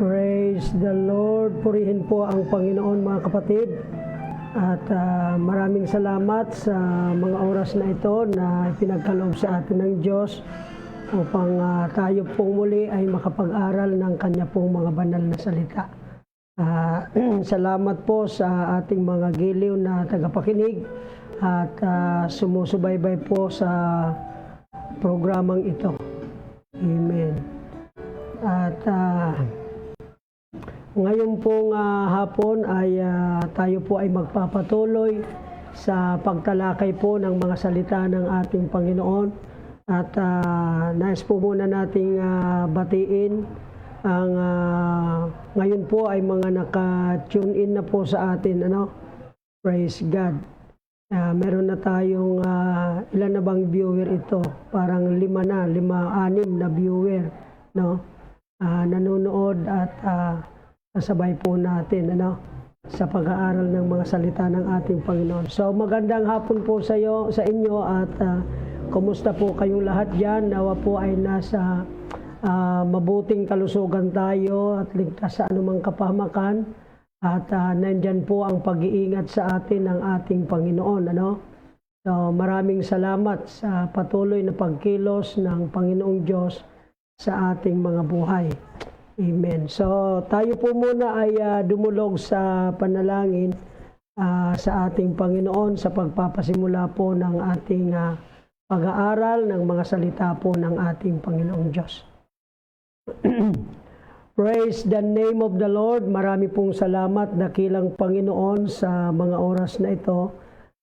Praise the Lord. Purihin po ang Panginoon mga kapatid. At maraming salamat sa mga oras na ito na pinagkaloob sa atin ng Diyos upang tayo pong muli ay makapag-aral ng Kanya pong mga banal na salita. Salamat po sa ating mga giliw na tagapakinig at sumusubaybay po sa programang ito. Amen. At ngayon pong hapon ay tayo po ay magpapatuloy sa pagtalakay po ng mga salita ng ating Panginoon. At nais po muna nating batiin ang ngayon po ay mga naka-tune in na po sa atin. Praise God. Meron na tayong ilan na bang viewer ito? Parang 6 na viewer, no? Nanonood at kasabay po natin sa pag-aaral ng mga salita ng ating Panginoon. So magandang hapon po sa inyo at kumusta po kayong lahat diyan? Nawa po ay nasa mabuting kalusugan tayo at ligtas sa anumang kapahamakan at nandyan po ang pag-iingat sa atin ng ating Panginoon. So maraming salamat sa patuloy na pagkilos ng Panginoong Diyos sa ating mga buhay. Amen. So tayo po muna ay dumulog sa panalangin sa ating Panginoon sa pagpapasimula po ng ating pag-aaral ng mga salita po ng ating Panginoong Diyos. Praise the name of the Lord. Marami pong salamat, dakilang Panginoon, sa mga oras na ito.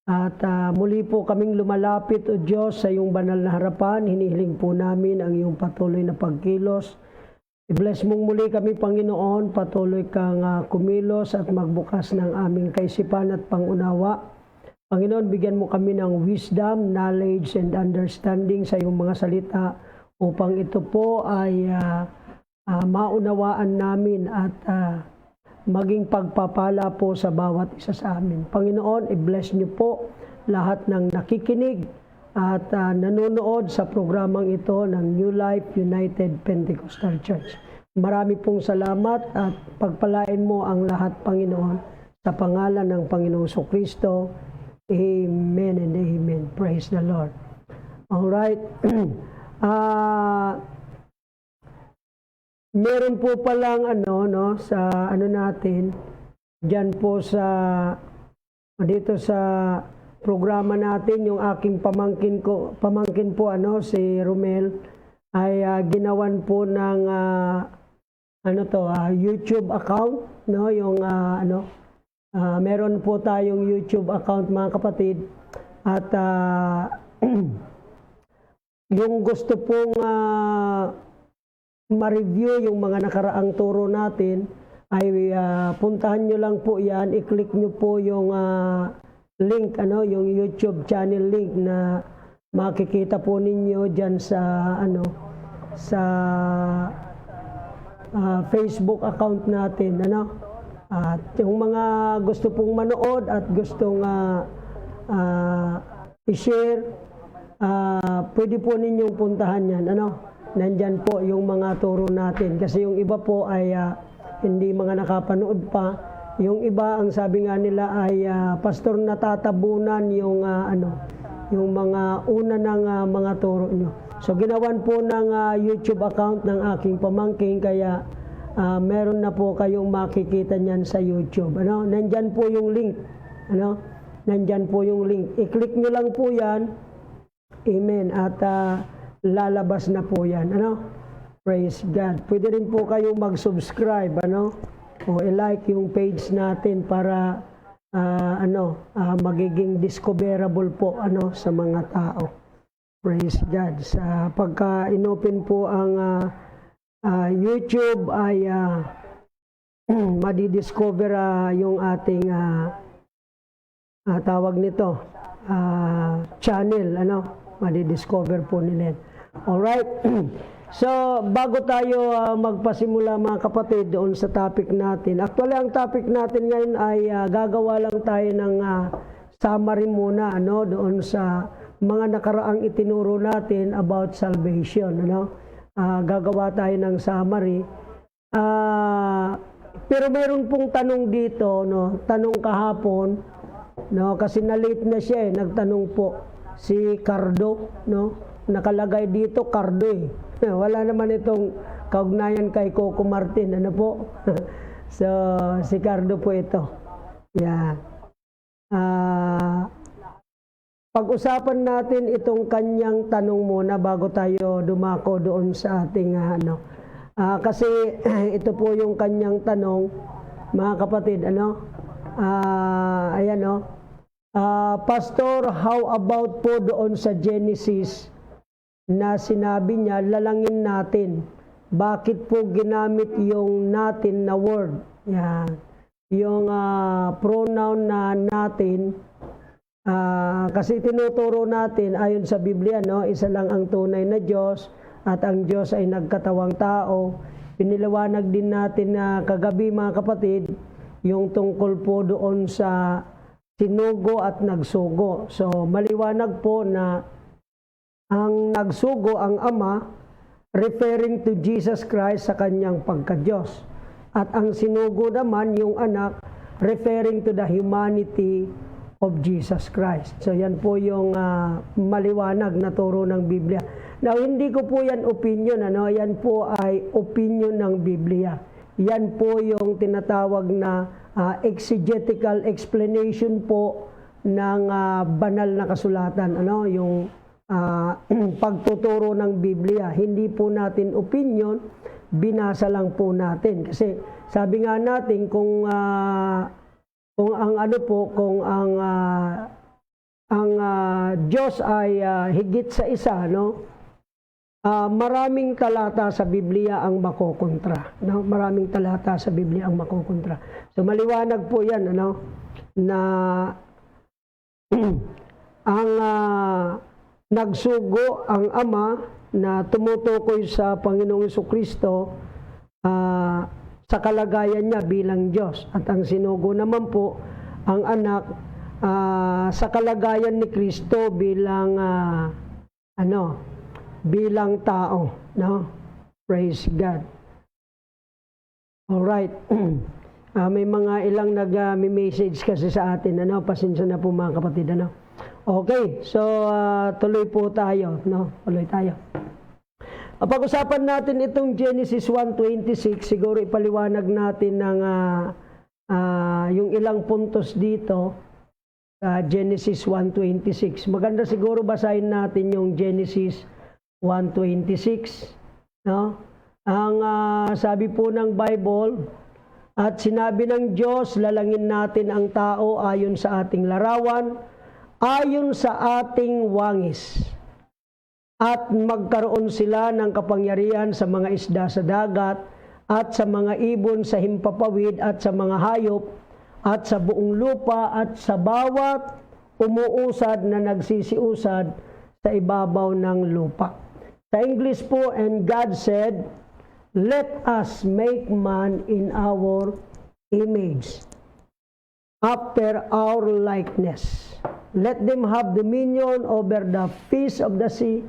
At muli po kaming lumalapit, O Diyos, sa iyong banal na harapan. Hinihiling po namin ang iyong patuloy na pagkilos. I-bless mong muli kami, Panginoon. Patuloy kang kumilos at magbukas ng aming kaisipan at pangunawa. Panginoon, bigyan mo kami ng wisdom, knowledge, and understanding sa iyong mga salita upang ito po ay maunawaan namin at maging pagpapala po sa bawat isa sa amin. Panginoon, i-bless niyo po lahat ng nakikinig at nanonood sa programang ito ng New Life United Pentecostal Church. Marami pong salamat at pagpalain mo ang lahat, Panginoon, sa pangalan ng Panginoong Jesucristo. Amen and amen. Praise the Lord. Alright. Meron po palang sa natin, dyan po dito sa programa natin, yung aking pamangkin po si Romel ay ginawan po ng YouTube account, yung meron po tayong YouTube account, mga kapatid, at yung gusto pong ma-review yung mga nakaraang turo natin ay puntahan nyo lang po yan, i-click nyo po yung link, yung YouTube channel link na makikita po ninyo dyan sa Facebook account natin, at yung mga gusto pong manood at gustong i-share, pwede po ninyong puntahan yan, nandyan po yung mga turo natin, kasi yung iba po ay hindi mga nakapanood pa. Yung iba, ang sabi nga nila ay pastor, natatabunan yung yung mga una ng mga turo nyo. So ginawan po ng YouTube account ng aking pamangkin, kaya meron na po kayong makikita niyan sa YouTube. Nandyan po yung link. Nandyan po yung link. I-click nyo lang po yan. Amen. At lalabas na po yan. Praise God. Pwede rin po kayong mag-subscribe, o i-like yung page natin para magiging discoverable po sa mga tao. Praise God. Sa pagka-inopen po ang YouTube ay madidiscover yung ating tawag nito channel, madidiscover po nila. Alright. So, bago tayo magpasimula, mga kapatid, doon sa topic natin. Actually, ang topic natin ngayon ay gagawa lang tayo ng summary muna, doon sa mga nakaraang itinuro natin about salvation, gagawa tayo ng summary Pero meron pong tanong dito, no? Tanong kahapon, no? Kasi na-late na siya, nagtanong po si Cardo, no? Nakalagay dito Cardo eh. Wala naman itong kaugnayan kay Coco Martin, ano po? So, si Cardo po ito. Yan. Pag-usapan natin itong kanyang tanong muna bago tayo dumako doon sa ating kasi ito po yung kanyang tanong, mga kapatid, ayan Pastor, how about po doon sa Genesis na sinabi niya, lalangin natin. Bakit po ginamit yung natin na word? Yan. Yung pronoun na natin, kasi tinuturo natin ayon sa Biblia, no, isa lang ang tunay na Diyos at ang Diyos ay nagkatawang tao. Piniliwanag din natin na kagabi, mga kapatid, yung tungkol po doon sa sinugo at nagsugo. So maliwanag po na ang nagsugo, ang Ama, referring to Jesus Christ sa kanyang pagka-Diyos. At ang sinugo naman, yung anak, referring to the humanity of Jesus Christ. So yan po yung maliwanag na turo ng Biblia. Now, hindi ko po yan opinion, yan po ay opinion ng Biblia. Yan po yung tinatawag na exegetical explanation po ng banal na kasulatan, yung pagtuturo ng Biblia. Hindi po natin opinion, binasa lang po natin. Kasi sabi nga natin kung ang Diyos ay higit sa isa, maraming talata sa Biblia ang makokontra, maraming talata sa Biblia ang makokontra. So maliwanag po yan, na ang nagsugo ang Ama na tumutukoy sa Panginoong Jesucristo sa kalagayan niya bilang Diyos, at ang sinugo naman po ang anak sa kalagayan ni Kristo bilang bilang tao, Praise God. All right. May mga ilang nag-message kasi sa atin, pasensya na po, mga kapatid, Okay, so tuloy po tayo, Tuloy tayo. Pag-usapan natin itong Genesis 1:26, siguro ipaliwanag natin ng yung ilang puntos dito sa Genesis 1:26. Maganda siguro basahin natin yung Genesis 1:26, Ang sabi po ng Bible, at sinabi ng Diyos, lalangin natin ang tao ayon sa ating larawan, ayon sa ating wangis. At magkaroon sila ng kapangyarihan sa mga isda sa dagat, at sa mga ibon sa himpapawid, at sa mga hayop, at sa buong lupa, at sa bawat umuusad na nagsisiusad sa ibabaw ng lupa. Sa English po, and God said, let us make man in our image, after our likeness. Let them have dominion over the fish of the sea,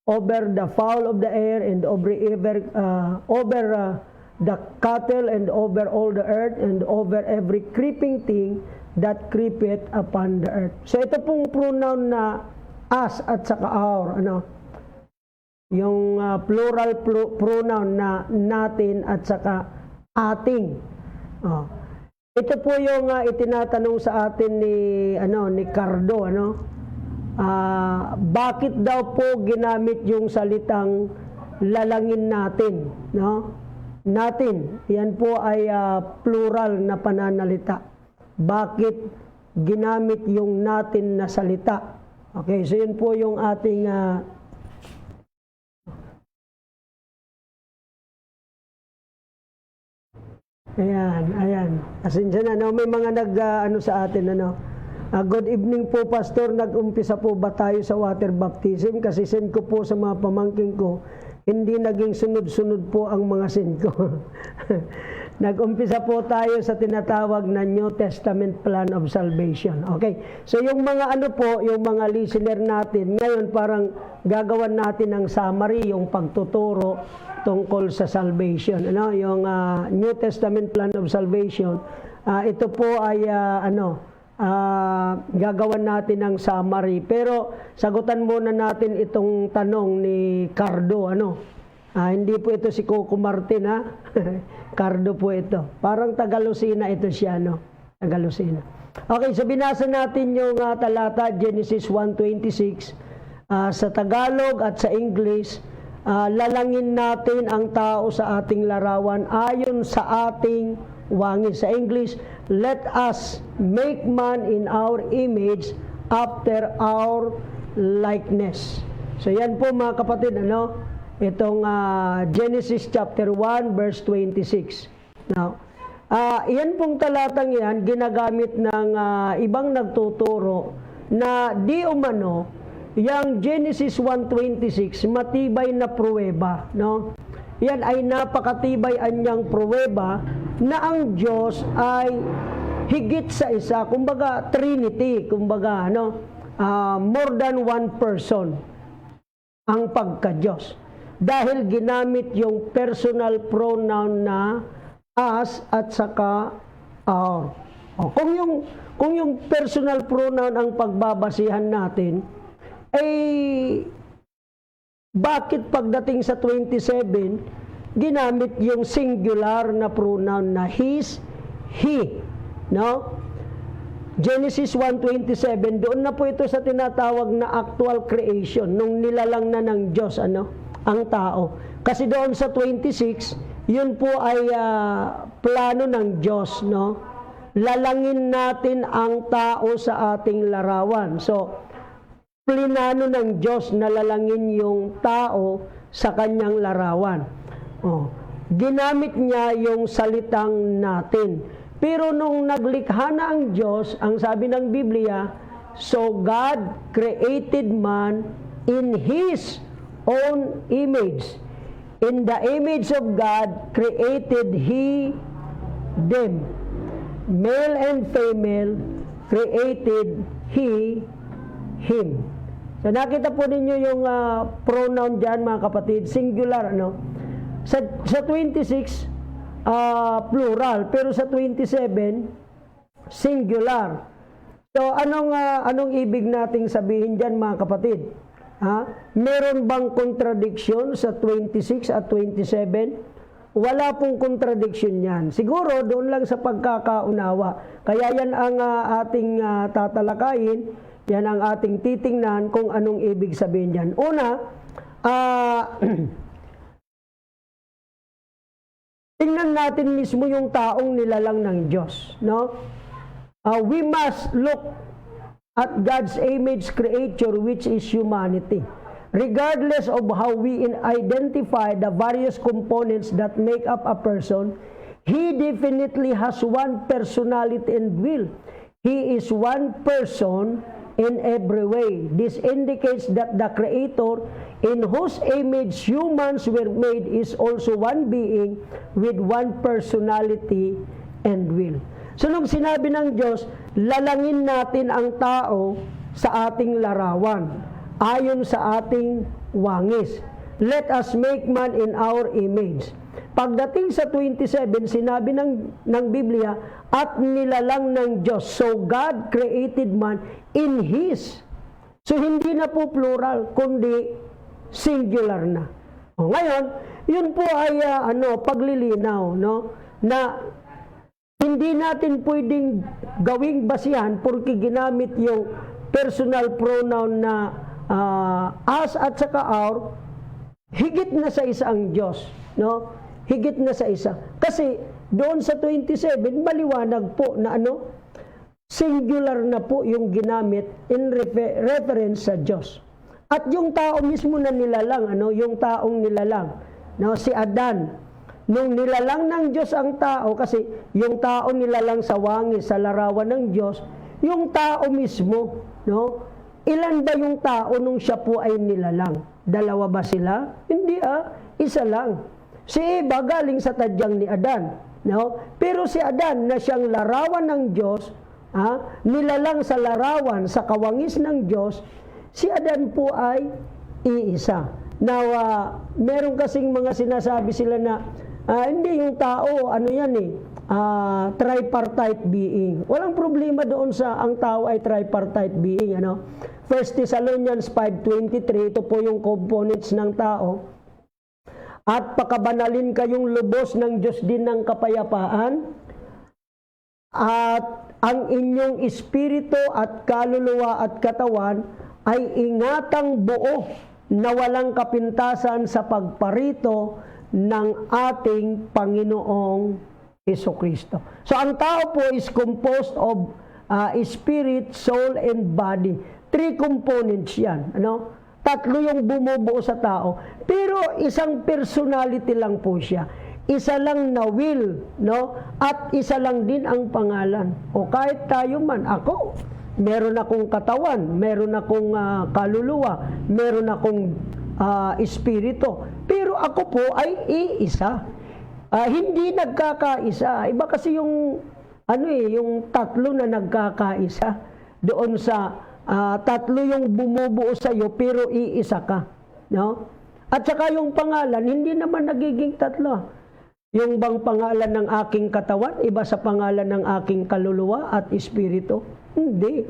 over the fowl of the air, and over the cattle, and over all the earth, and over every creeping thing that creepeth upon the earth. So ito pong pronoun na us at saka our, yung plural pronoun na natin at saka ating. Ito po yung itinatanong sa atin ni Cardo, bakit daw po ginamit yung salitang lalangin natin, Natin, yan po ay plural na pananalita. Bakit ginamit yung natin na salita? Okay, so yun po yung ating ayan. Pasensya na, may mga sa atin, good evening po, Pastor. Nag-umpisa po ba tayo sa water baptism? Kasi send ko po sa mga pamangking ko, hindi naging sunod-sunod po ang mga send ko. nag-umpisa po tayo sa tinatawag na New Testament Plan of Salvation. Okay, so yung mga ano po, yung mga listener natin, ngayon parang gagawan natin ng summary, yung pagtuturo tungkol sa salvation. Ano? Yung New Testament Plan of Salvation, ito po ay gagawan natin ng summary. Pero sagutan muna natin itong tanong ni Cardo. Hindi po ito si Coco Martin, ha? Cardo po ito. Parang Tagalusina ito siya, no? Tagalusina. Okay, so binasa natin yung talata, Genesis 1:26. Sa Tagalog at sa English, lalangin natin ang tao sa ating larawan ayon sa ating wangis. Sa English, let us make man in our image after our likeness. So yan po mga kapatid, itong Genesis chapter 1 verse 26. Now, yan pong talatang yan ginagamit ng ibang nagtuturo na di umano yang Genesis 1:26 matibay na pruweba, no? Yan ay napakatibay anyang pruweba na ang Diyos ay higit sa isa, kumbaga Trinity, kumbaga more than one person ang pagka-Diyos. Dahil ginamit yung personal pronoun na us at saka our. Kung yung personal pronoun ang pagbabasihan natin, bakit pagdating sa 27, ginamit yung singular na pronoun na his, he, no? Genesis 1:27, doon na po ito sa tinatawag na actual creation, nung nilalang na ng Diyos, ang tao. Kasi doon sa 26, yun po ay plano ng Diyos, no? Lalangin natin ang tao sa ating larawan. So, plinano ng Diyos na lalangin yung tao sa kanyang larawan. Ginamit niya yung salitang natin. Pero nung naglikha na ang Diyos, ang sabi ng Biblia, so God created man in His own image. In the image of God created He them. Male and female created He him. So nakita po ninyo yung pronoun dyan mga kapatid, singular, Sa 26, plural, pero sa 27, singular. So anong ibig nating sabihin dyan mga kapatid? Meron bang contradiction sa 26 at 27? Wala pong contradiction yan. Siguro doon lang sa pagkakaunawa. Kaya yan ang ating tatalakayin, yan ang ating titingnan kung anong ibig sabihin yan. Una, tingnan natin mismo yung taong nilalang ng Diyos, no? We must look at God's image creature, which is humanity. Regardless of how we identify the various components that make up a person, He definitely has one personality and will. He is one person in every way. This indicates that the Creator, in whose image humans were made, is also one being with one personality and will. So nung sinabi ng Diyos, lalangin natin ang tao sa ating larawan, ayon sa ating wangis. Let us make man in our image. Pagdating sa 27, sinabi ng Biblia, at nilalang ng Diyos. So God created man in His. So hindi na po plural, kundi singular na. Ngayon, yun po ay paglilinaw, na hindi natin pwedeng gawing basihan porque ginamit yung personal pronoun na us at saka our, higit na sa isa ang Diyos, higit na sa isa. Kasi doon sa 27, maliwanag po na singular na po yung ginamit in reference sa Diyos. At yung tao mismo na nilalang, yung taong nilalang, si Adan, nung nilalang ng Diyos ang tao, kasi yung tao nilalang sa wangis, sa larawan ng Diyos, yung tao mismo, ilan ba yung tao nung siya po ay nilalang? Dalawa ba sila? Hindi isa lang. Si Eva galing sa tadyang ni Adan. No? Pero si Adan na siyang larawan ng Diyos, nilalang sa larawan, sa kawangis ng Diyos, si Adan po ay iisa. Now, meron kasing mga sinasabi sila na, hindi yung tao, ano yan tripartite being. Walang problema doon sa ang tao ay tripartite being. 1 Thessalonians 5:23, ito po yung components ng tao. At pakabanalin kayong lubos ng Diyos din ng kapayapaan, at ang inyong espiritu at kaluluwa at katawan ay ingatang buo na walang kapintasan sa pagparito ng ating Panginoong Jesucristo. So ang tao po is composed of spirit, soul, and body. 3 components yan. Tatlo yung bumubuo sa tao. Pero isang personality lang po siya. Isa lang na will, at isa lang din ang pangalan. O kahit tayo man, ako, meron akong katawan, meron akong kaluluwa, meron akong espiritu. Pero ako po ay iisa. Hindi nagkakaisa. Iba kasi yung yung tatlo na nagkakaisa doon sa tatlo yung bumubuo sa iyo pero iisa ka, At saka yung pangalan hindi naman nagiging tatlo. Yung bang pangalan ng aking katawan iba sa pangalan ng aking kaluluwa at espiritu? Hindi.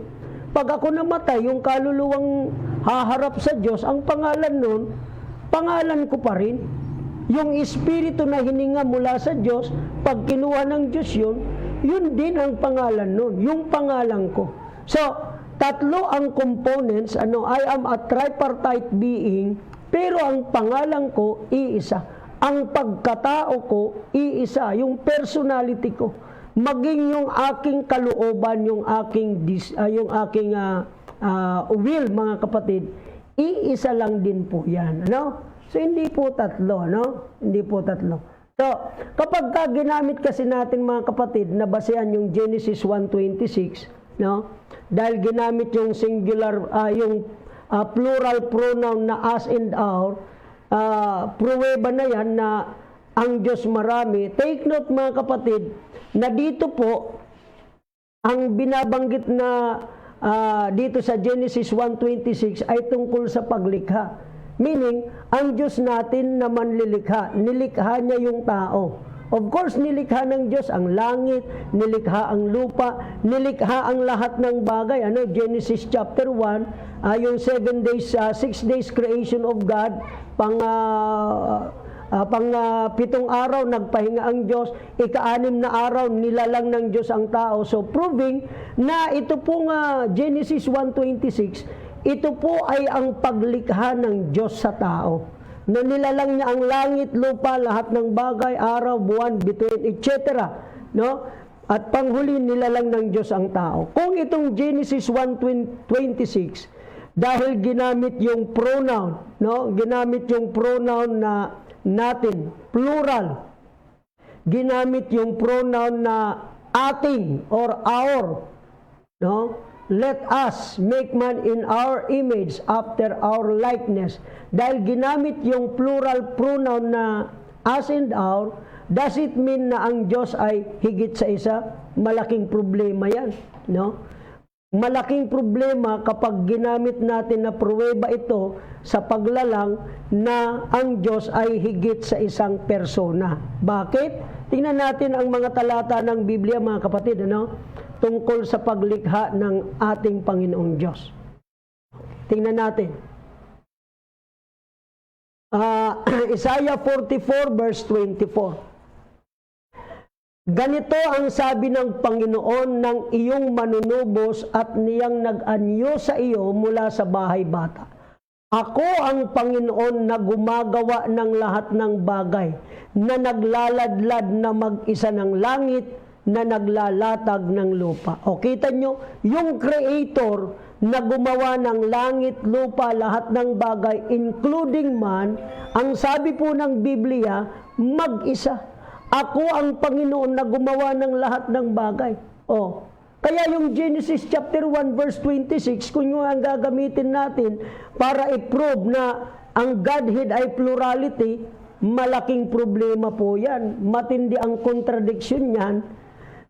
Pag ako namatay, yung kaluluwang haharap sa Diyos, ang pangalan nun, pangalan ko pa rin. Yung espiritu na hininga mula sa Diyos, pag kinuha ng Diyos yun din ang pangalan nun, yung pangalan ko. So, tatlo ang components, I am a tripartite being, pero ang pangalan ko, iisa. Ang pagkatao ko, iisa. Yung personality ko. Maging yung aking kalooban, yung aking will, mga kapatid, iisa lang din po yan. So, hindi po tatlo, Hindi po tatlo. So, kapag ginamit kasi natin, mga kapatid, na basehan yung Genesis 1:26, dahil ginamit yung singular, plural pronoun na us and our, pruweba na yan na ang Diyos marami. Take note, mga kapatid, na dito po, ang binabanggit na dito sa Genesis 1:26 ay tungkol sa paglikha. Meaning, ang Diyos natin na manlilikha, nilikha niya yung tao. Of course, nilikha ng Diyos ang langit, nilikha ang lupa, nilikha ang lahat ng bagay. Genesis chapter 1, yung 6 days creation of God, pang 7 araw nagpahinga ang Diyos, ika-6 na araw nilalang ng Diyos ang tao. So proving na ito pong Genesis 1:26, ito po ay ang paglikha ng Diyos sa tao. Na nilalang niya ang langit, lupa, lahat ng bagay, araw, buwan, bituin, etc. At panghuli, nilalang ng Diyos ang tao. Kung itong Genesis 1:26, dahil ginamit yung pronoun, ginamit yung pronoun na natin, plural, ginamit yung pronoun na ating or our, let us make man in our image after our likeness. Dahil ginamit yung plural pronoun na us and our, does it mean na ang Diyos ay higit sa isa? Malaking problema yan. Malaking problema kapag ginamit natin na pruweba ito sa paglalang na ang Diyos ay higit sa isang persona. Bakit? Tingnan natin ang mga talata ng Biblia, mga kapatid, tungkol sa paglikha ng ating Panginoong Diyos. Tingnan natin. Isaiah 44 verse 24. Ganito ang sabi ng Panginoon ng iyong manunubos at niyang nag-anyo sa iyo mula sa bahay bata. Ako ang Panginoon na gumagawa ng lahat ng bagay, na naglaladlad na mag-isa ng langit, na naglalatag ng lupa. O kita nyo, yung Creator na gumawa ng langit, lupa, lahat ng bagay, including man, ang sabi po ng Biblia, mag-isa. Ako ang Panginoon na gumawa ng lahat ng bagay. Kaya yung Genesis chapter 1 verse 26, kung yung ang gagamitin natin para i-prove na ang Godhead ay plurality, malaking problema po yan. Matindi ang contradiction niyan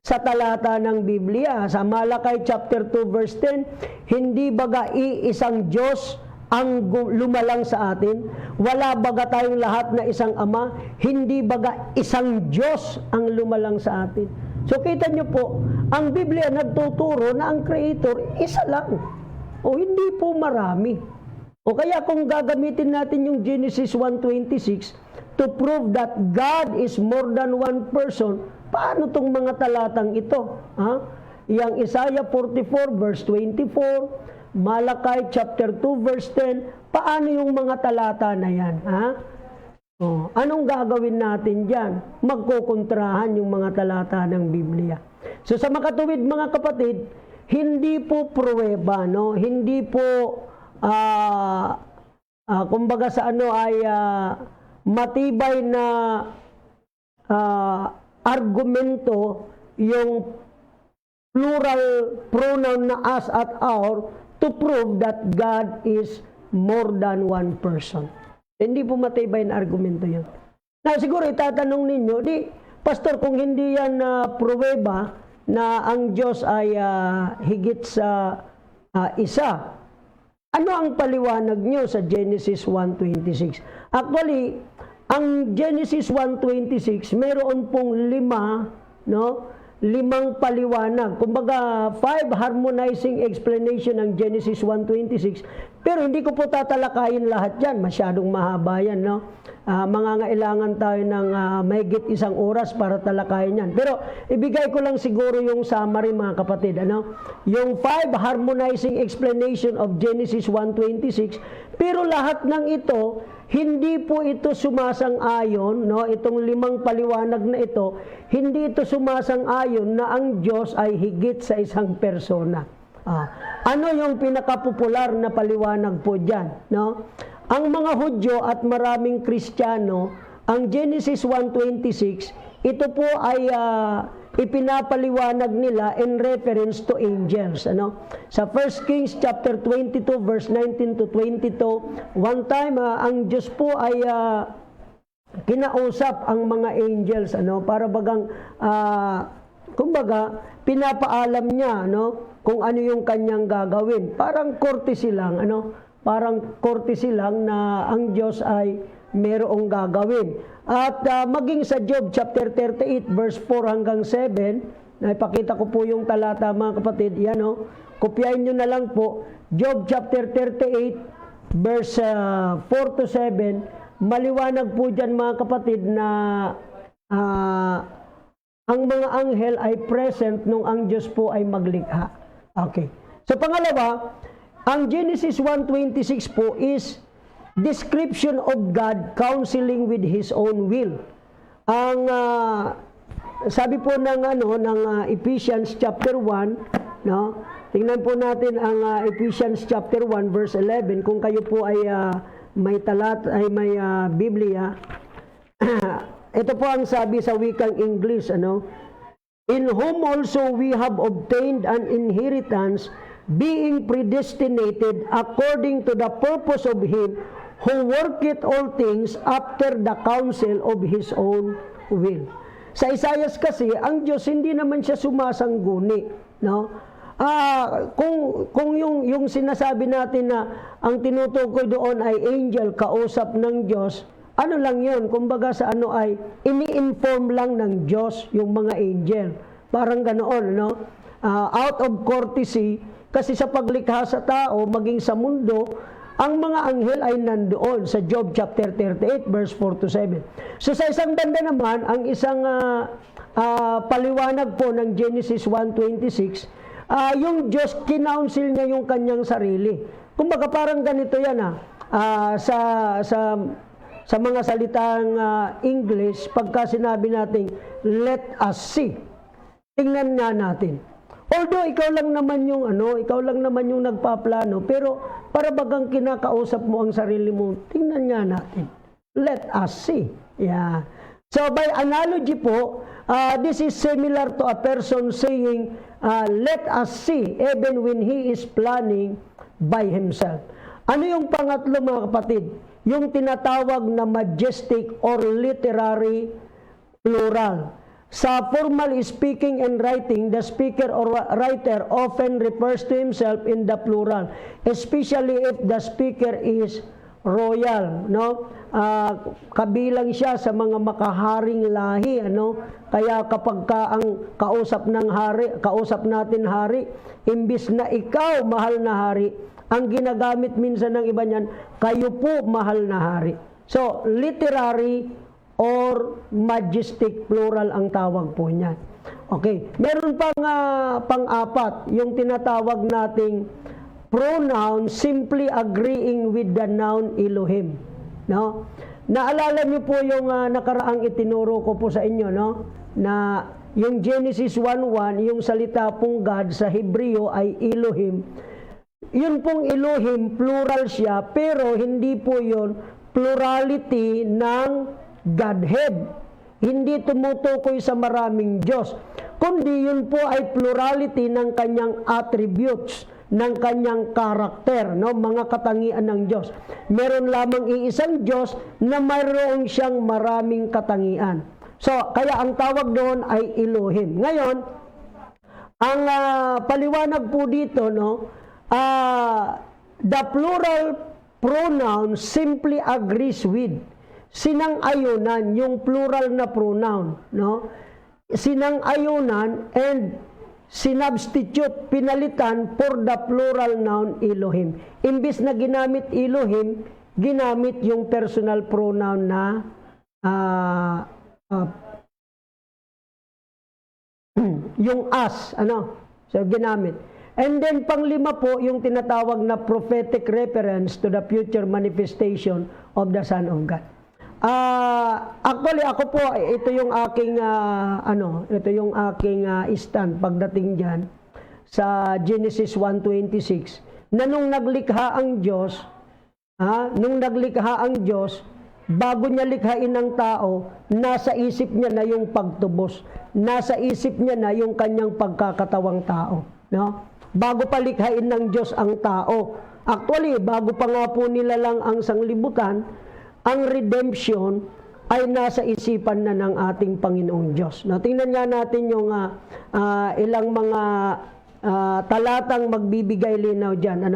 sa talata ng Biblia. Sa Malakay chapter 2 verse 10, hindi baga iisang Diyos ang lumalang sa atin? Wala baga tayong lahat na isang Ama? Hindi baga isang Diyos ang lumalang sa atin? So kita nyo po, ang Biblia nagtuturo na ang Creator isa lang. O hindi po marami. O kaya kung gagamitin natin yung Genesis 1:26 to prove that God is more than one person, paano tong mga talatang ito? Yang Isaiah 44 verse 24, Malakay chapter 2 verse 10, paano yung mga talata na yan? Anong gagawin natin dyan? Magkukontrahan yung mga talata ng Biblia. So sa makatuwid mga kapatid, hindi po pruweba, no? Hindi po kumbaga sa matibay na argumento yung plural pronoun na us at our to prove that God is more than one person. Hindi po matibay na argumento yun. Na siguro itatanong ninyo, Pastor, kung hindi yan pruweba na ang Diyos ay higit sa isa, ano ang paliwanag nyo sa Genesis 1:26? Actually, ang Genesis 1:26, meron pong limang paliwanag. Kumbaga, 5 harmonizing explanation ng Genesis 1:26. Pero hindi ko po tatalakayin lahat yan. Masyadong mahaba yan, no? Mangangailangan tayo ng mahigit 1 oras para talakayin yan. Pero ibigay ko lang siguro yung summary, mga kapatid. Yung 5 harmonizing explanation of Genesis 1:26. Pero lahat ng ito, hindi po ito sumasang-ayon, no? Itong 5 paliwanag na ito, hindi ito sumasang-ayon na ang Diyos ay higit sa isang persona. Ano yung pinakapopular na paliwanag po dyan, no? Ang mga Hudyo at maraming Kristiyano, ang Genesis 1:26, ito po ay ipinapaliwanag nila in reference to angels. Sa 1 Kings chapter 22 verse 19 to 22, one time ang Diyos po ay kinausap ang mga angels, para bagang kumbaga pinapaalam niya, kung ano yung kanyang gagawin. Parang courtesy lang, parang courtesy lang na ang Diyos ay merong gagawin. At maging sa Job chapter 38 verse 4 hanggang 7, naipakita ko po yung talata, mga kapatid, yan, kopyahin nyo na lang po. Job chapter 38 verse 4 to 7, maliwanag po dyan, mga kapatid, na ang mga anghel ay present nung ang Diyos po ay maglikha. Okay. So pangalawa, ang Genesis 1:26 po is description of God counseling with His own will. Ang sabi po ng Ephesians chapter 1, no? Tingnan po natin ang Ephesians chapter 1 verse 11 kung kayo po ay may may Biblia. Ito po ang sabi sa wikang English, in whom also we have obtained an inheritance, being predestinated according to the purpose of Him who worketh all things after the counsel of His own will. Sa Isaiah kasi, ang Diyos hindi naman siya sumasangguni, no? Kung yung sinasabi natin na ang tinutukoy doon ay angel, kausap ng Diyos, ano lang yun? Kumbaga sa ay ini-inform lang ng Diyos yung mga angel. Parang ganoon, no? Out of courtesy, kasi sa paglikha sa tao, maging sa mundo, ang mga anghel ay nandoon sa Job chapter 38 verse 4 to 7. So sa isang banda naman, ang isang paliwanag po ng Genesis 1:26, yung Diyos kinounsel niya yung kanyang sarili. Kumbaga parang ganito yan sa mga salitang English, pagka sinabi natin, let us see. Tingnan nga natin. Although ikaw lang naman yung nagpaplano, pero para bagang kinakausap mo ang sarili mo, tingnan nga natin. Let us see. Yeah. So by analogy po, this is similar to a person saying, let us see, even when he is planning by himself. Ano yung pangatlo, mga kapatid? Yung tinatawag na majestic or literary plural. Sa formal speaking and writing, the speaker or writer often refers to himself in the plural, especially if the speaker is royal, no? Kabilang siya sa mga makaharing lahi, ano? Kaya kapag ang kausap natin hari, imbis na ikaw mahal na hari, ang ginagamit minsan ng iba niyan, kayo po mahal na hari. So, literary or majestic plural ang tawag po niyan. Okay, meron pang pang-apat, yung tinatawag nating pronoun simply agreeing with the noun Elohim, no? Naalala niyo po yung nakaraang itinuro ko po sa inyo, no? Na yung Genesis 1:1, yung salita pong God sa Hebreo ay Elohim. Yun pong Elohim, plural siya, pero hindi po yun plurality ng Godhead. Hindi tumutukoy sa maraming Diyos, kundi yun po ay plurality ng kanyang attributes, ng kanyang karakter, no? Mga katangian ng Diyos. Meron lamang iisang Diyos na mayroon siyang maraming katangian. So, kaya ang tawag doon ay Elohim. Ngayon, ang paliwanag po dito, no? The plural pronoun simply agrees with. Sinang-ayunan, yung plural na pronoun, no? Sinang-ayunan and sinubstitute, pinalitan for the plural noun Elohim. Imbis na ginamit Elohim, ginamit yung personal pronoun na yung as, ano? So, ginamit. And then, panglima po, yung tinatawag na prophetic reference to the future manifestation of the Son of God. Actually, ako po, ito yung aking, stand pagdating dyan sa Genesis 1:26, na nung naglikha ang Diyos, bago niya likhain ng tao, nasa isip niya na yung pagtubos, nasa isip niya na yung kanyang pagkakatawang tao, no? Bago pa likhain ng Diyos ang tao. Actually, bago pa nga po nila lang ang sanglibutan, ang redemption ay nasa isipan na ng ating Panginoong Diyos. No, tingnan nga natin yung ilang mga talatang magbibigay linaw dyan.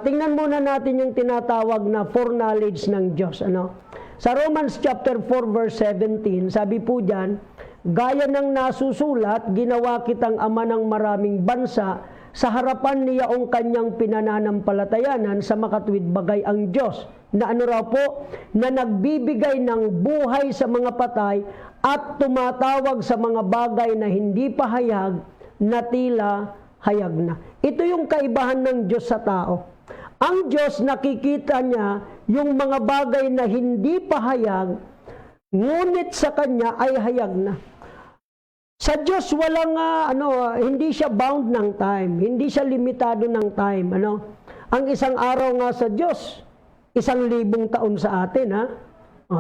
Tingnan muna natin yung tinatawag na foreknowledge ng Diyos. Sa Romans chapter 4 verse 17, sabi po dyan, gaya ng nasusulat, ginawa kitang ama ng maraming bansa, sa harapan niya ang kanyang pinananampalatayanan sa makatuwid bagay ang Diyos, na ano raw po, na nagbibigay ng buhay sa mga patay at tumatawag sa mga bagay na hindi pa hayag na tila hayag na. Ito yung kaibahan ng Diyos sa tao. Ang Diyos, nakikita niya yung mga bagay na hindi pa hayag, ngunit sa Kanya ay hayag na. Sa Diyos walang hindi siya bound ng time, hindi siya limitado ng time, Ang isang araw nga sa Diyos, 1,000 taon sa atin, ha?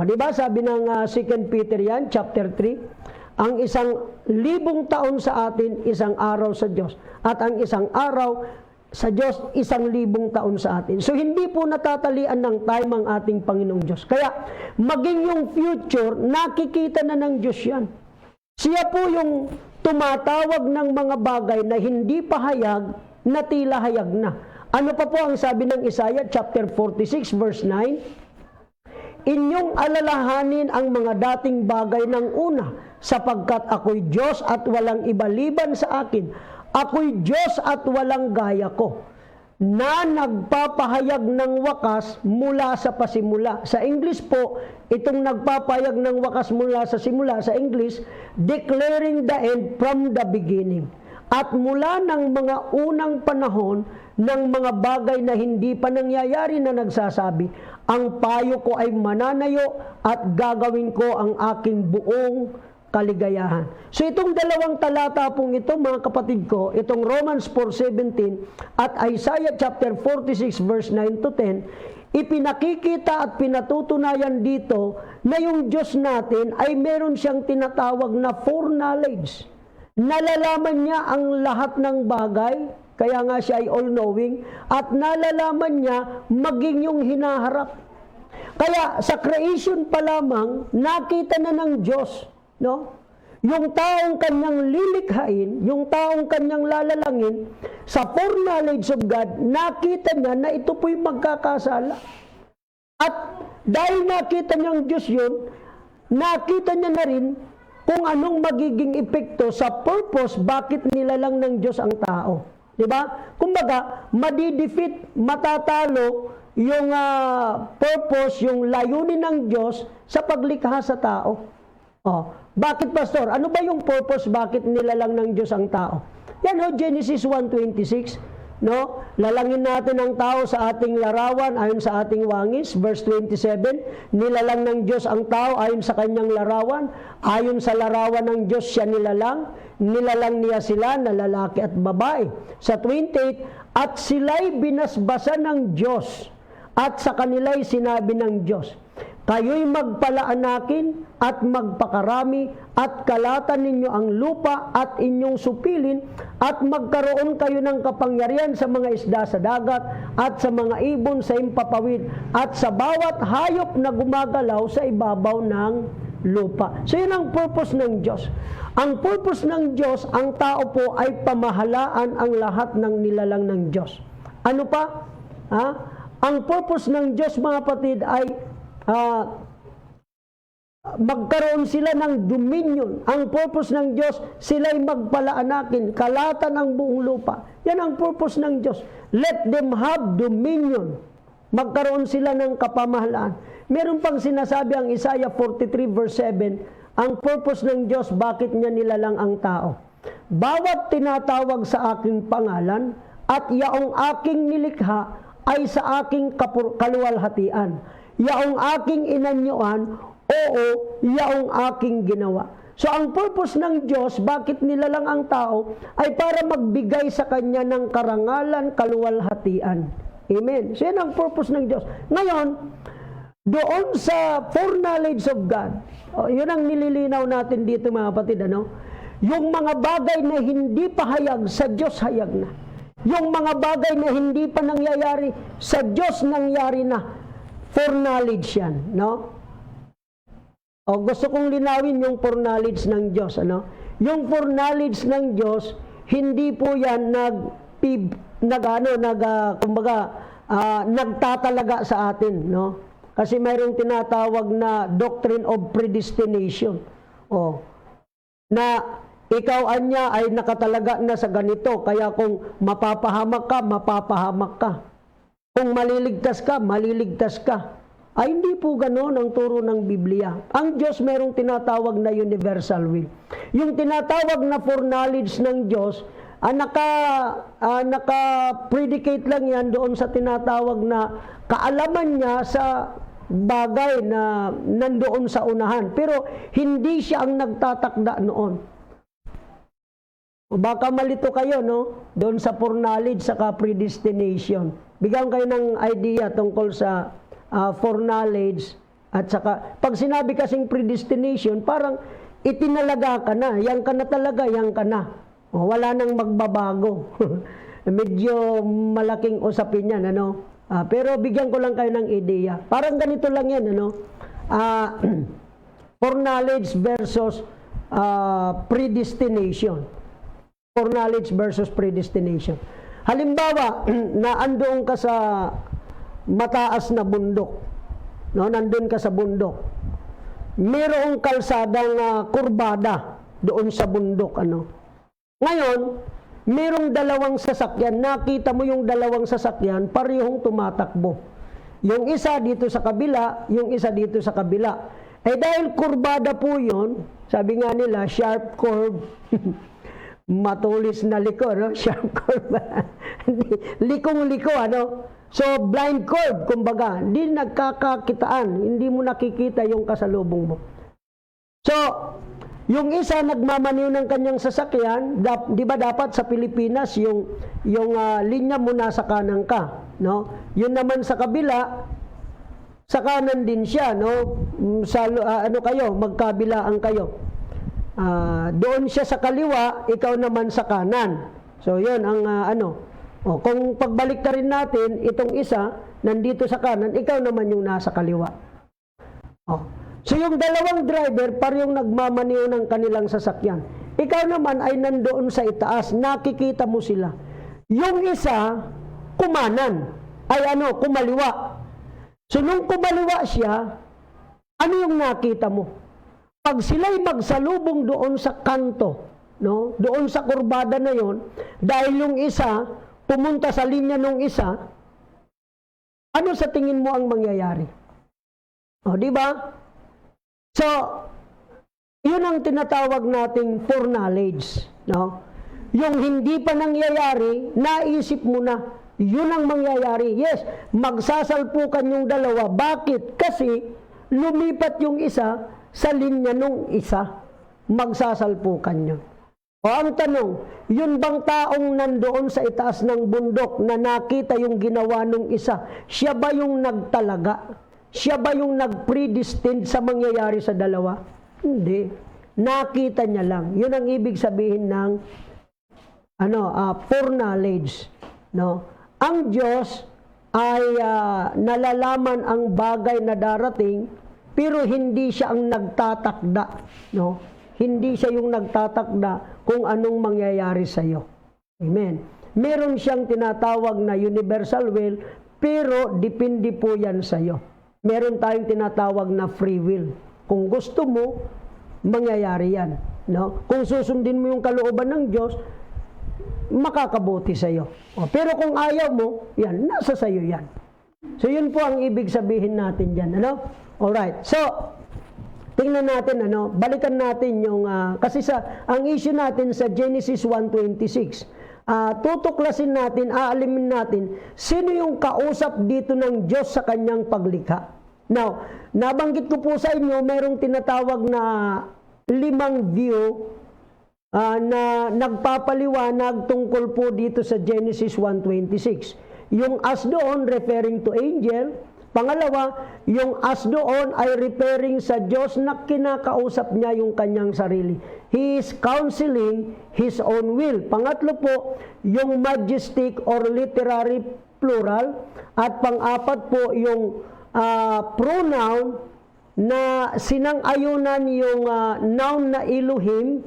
Di ba? Sabi ng 2 Peter yan, chapter 3, ang 1,000 taon sa atin, isang araw sa Diyos. At ang isang araw sa Diyos, 1,000 taon sa atin. So, hindi po natatalian ng time ang ating Panginoong Diyos. Kaya, maging yung future, nakikita na ng Diyos yan. Siya po yung tumatawag ng mga bagay na hindi pa hayag, na tila hayag na. Ano pa po ang sabi ng Isaiah chapter 46 verse 9? Inyong alalahanin ang mga dating bagay ng una, sapagkat ako'y Diyos at walang ibaliban sa akin. Ako'y Diyos at walang gaya ko, na nagpapahayag ng wakas mula sa pasimula. Sa English po, itong nagpapahayag ng wakas mula sa simula, sa English, declaring the end from the beginning. At mula ng mga unang panahon, ng mga bagay na hindi pa nangyayari na nagsasabi, ang payo ko ay mananayo at gagawin ko ang aking buong kaligayahan. So itong dalawang talata pong ito, mga kapatid ko, itong Romans 4:17 at Isaiah chapter 46 verse 9 to 10, ipinakikita at pinatutunayan dito na yung Diyos natin ay meron siyang tinatawag na foreknowledge. Nalalaman niya ang lahat ng bagay, Kaya nga siya ay all-knowing at nalalaman niya maging yung hinaharap. Kaya sa creation pa lamang, nakita na ng Diyos, no? Yung taong kanyang lilikhain, yung taong kanyang lalalangin, sa foreknowledge of God, nakita niya na ito po'y magkakasala. At dahil nakita niyang Diyos yun, nakita niya na rin kung anong magiging epekto sa purpose bakit nilalang ng Diyos ang tao. Diba? Kumbaga, madidefeat, matatalo yung purpose, yung layunin ng Diyos sa paglikha sa tao. Oh, bakit, Pastor? Ano ba yung purpose bakit nilalang ng Diyos ang tao? Yan Genesis 1:26, no? Lalangin natin ang tao sa ating larawan ayon sa ating wangis. Verse 27, nilalang ng Diyos ang tao ayon sa kanyang larawan. Ayon sa larawan ng Diyos siya nilalang niya sila na lalaki at babae. Sa 28, at sila'y binasbasan ng Diyos at sa kanila'y sinabi ng Diyos, kayo'y magpalaanakin at magpakarami at kalatan ninyo ang lupa at inyong supilin at magkaroon kayo ng kapangyarihan sa mga isda sa dagat at sa mga ibon sa impapawid at sa bawat hayop na gumagalaw sa ibabaw ng lupa. So yun ang purpose ng Diyos. Ang purpose ng Diyos, ang tao po ay pamahalaan ang lahat ng nilalang ng Diyos. Ano pa? Ang purpose ng Diyos, mga kapatid, ay magkaroon sila ng dominion. Ang purpose ng Diyos, sila'y magpalaanakin, kalatan ang buong lupa. Yan ang purpose ng Diyos. Let them have dominion. Magkaroon sila ng kapamahalaan. Meron pang sinasabi ang Isaiah 43 verse 7, ang purpose ng Diyos, bakit niya nilalang ang tao. Bawat tinatawag sa aking pangalan at yaong aking nilikha ay sa aking kaluwalhatian. Yaong aking inanyuan, oo, yaong aking ginawa. So ang purpose ng Diyos, bakit nilalang ang tao, ay para magbigay sa kanya ng karangalan, kaluwalhatian. Amen. So yan ang purpose ng Diyos. Ngayon, doon sa foreknowledge of God, yun ang nililinaw natin dito, mga kapatid, ano? Yung mga bagay na hindi pa hayag, sa Diyos hayag na. Yung mga bagay na hindi pa nangyayari, sa Diyos nangyari na. Foreknowledge yan, no? O gusto kong linawin yung foreknowledge ng Diyos, ano? Yung foreknowledge ng Diyos, hindi po yan nagtatalaga sa atin, no? Kasi mayroong tinatawag na doctrine of predestination. O, na ikaw anya ay nakatalaga na sa ganito, kaya kung mapapahamak ka, mapapahamak ka. Kung maliligtas ka, maliligtas ka. Ay hindi po ganoon ang turo ng Biblia. Ang Diyos mayroong tinatawag na universal will. Yung tinatawag na foreknowledge ng Diyos, naka-predicate lang yan doon sa tinatawag na kaalaman niya sa bagay na nandoon sa unahan. Pero hindi siya ang nagtatakda noon. O baka malito kayo, no? Doon sa foreknowledge saka predestination. Bigyan kayo ng idea tungkol sa foreknowledge at saka pag sinabi kasing predestination, parang itinalaga ka na. Yan ka na talaga, yan ka na. O, wala nang magbabago. Medyo malaking usapin yan, ano? Pero bigyan ko lang kayo ng idea. Parang ganito lang yan, ano? Foreknowledge versus predestination. Foreknowledge versus predestination. Halimbawa, na andoon ka sa mataas na bundok. No, nandun ka sa bundok. Mayroong kalsadang kurbada doon sa bundok, ano. Ngayon, mayroong dalawang sasakyan. Nakita mo yung dalawang sasakyan, parehong tumatakbo. Yung isa dito sa kabila, yung isa dito sa kabila. Eh dahil kurbada po yun, sabi nga nila, sharp curve. Matulis na liko, no? Sharp curve. Likong-liko, ano? So, blind curve, kumbaga. Hindi nagkakakitaan. Hindi mo nakikita yung kasalubong mo. So, yung isa nagmamaniw ng kanyang sasakyan, di ba dapat sa Pilipinas, yung linya mo nasa kanan ka, no? Yun naman sa kabila, sa kanan din siya, no? Ano kayo, magkabilaan kayo. Doon siya sa kaliwa, ikaw naman sa kanan. So, yun ang O, kung pagbalik rin natin, itong isa, nandito sa kanan, ikaw naman yung nasa kaliwa. O. So yung dalawang driver, parehong nagmamaniw ng kanilang sasakyan. Ikaw naman ay nandoon sa itaas, nakikita mo sila. Yung isa, kumanan, ay kumaliwa. So nung kumaliwa siya, ano yung nakita mo? Pag sila'y magsalubong doon sa kanto, no? Doon sa kurbada na yon, dahil yung isa, pumunta sa linya nung isa, ano sa tingin mo ang mangyayari? O, di ba? So, yun ang tinatawag nating foreknowledge, no? Yung hindi pa nangyayari, naisip mo na, yun ang mangyayari. Yes, magsasalpukan yung dalawa. Bakit? Kasi lumipat yung isa sa linya nung isa. Magsasalpukan yun. O ang tanong, yun bang taong nandoon sa itaas ng bundok na nakita yung ginawa nung isa, siya ba yung nagtalaga? Siya ba yung nag-predestined sa mangyayari sa dalawa? Hindi. Nakita niya lang. Yun ang ibig sabihin ng foreknowledge. No? Ang Diyos ay nalalaman ang bagay na darating, pero hindi siya ang nagtatakda. No? Hindi siya yung nagtatakda kung anong mangyayari sa iyo. Amen. Meron siyang tinatawag na universal will, pero depende po yan sa iyo. Meron tayong tinatawag na free will. Kung gusto mo, mangyayari yan. No? Kung susundin mo yung kalooban ng Diyos, makakabuti sa iyo. Pero kung ayaw mo, yan, nasa sa iyo yan. So yun po ang ibig sabihin natin dyan. Alright. So, tingnan natin, balikan natin yung, kasi ang issue natin sa Genesis 1:26, tutuklasin natin, aalimin natin, sino yung kausap dito ng Diyos sa kanyang paglikha. Now, nabanggit ko po sa inyo, mayroong tinatawag na 5 view na nagpapaliwanag tungkol po dito sa Genesis 1:26. Yung as doon, referring to angel. Pangalawa, yung as doon ay referring sa Diyos na kinakausap niya yung kanyang sarili. He is counseling His own will. Pangatlo po, yung majestic or literary plural. At pang-apat po, yung pronoun na sinang-ayunan yung noun na Elohim.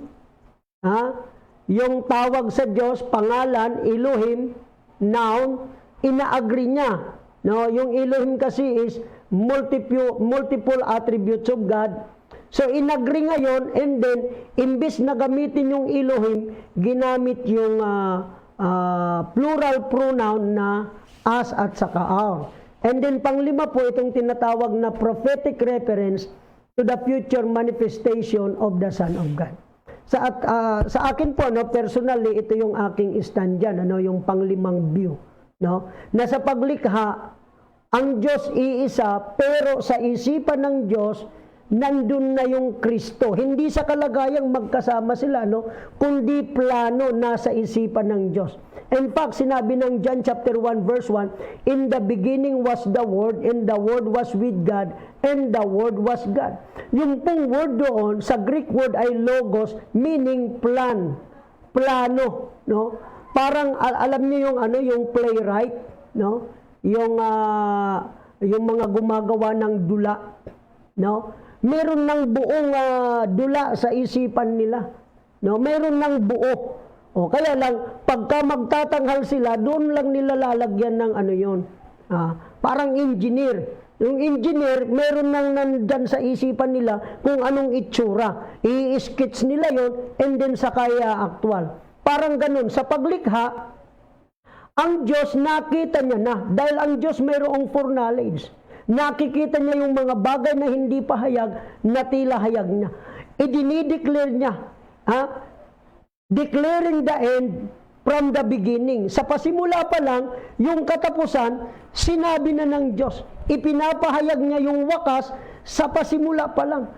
Yung tawag sa Diyos, pangalan, Elohim, noun, ina-agree niya. No, yung Elohim kasi is multiple attributes of God. So inagree ngayon, and then imbis na gamitin yung Elohim, ginamit yung plural pronoun na as at saka our. And then panglima po itong tinatawag na prophetic reference to the future manifestation of the Son of God. Sa akin po, personally, ito yung aking stand dyan, yung panglimang view. No? Na sa paglikha, ang Diyos iisa, pero sa isipan ng Diyos, nandun na yung Kristo. Hindi sa kalagayang magkasama sila, kundi plano nasa isipan ng Diyos. In fact, sinabi ng John chapter 1 verse 1, in the beginning was the Word, and the Word was with God, and the Word was God. Yung pong word doon, sa Greek word ay logos, meaning plan, plano, Parang alam niyo yung playwright, Yung mga gumagawa ng dula, Meron ng buong dula sa isipan nila, Meron ng buo. Kaya lang pagka magtatanghal sila, doon lang nila lalagyan ng parang engineer. Yung engineer, meron nang nandyan sa isipan nila kung anong itsura. I-sketch nila yon, and then sa kaya actual. Parang ganun, sa paglikha, ang Diyos nakita niya na, dahil ang Diyos mayroong foreknowledge. Nakikita niya yung mga bagay na hindi pa hayag, na tila hayag niya. I-declare niya, declaring the end from the beginning. Sa pasimula pa lang, yung katapusan, sinabi na ng Diyos. Ipinapahayag niya yung wakas sa pasimula pa lang.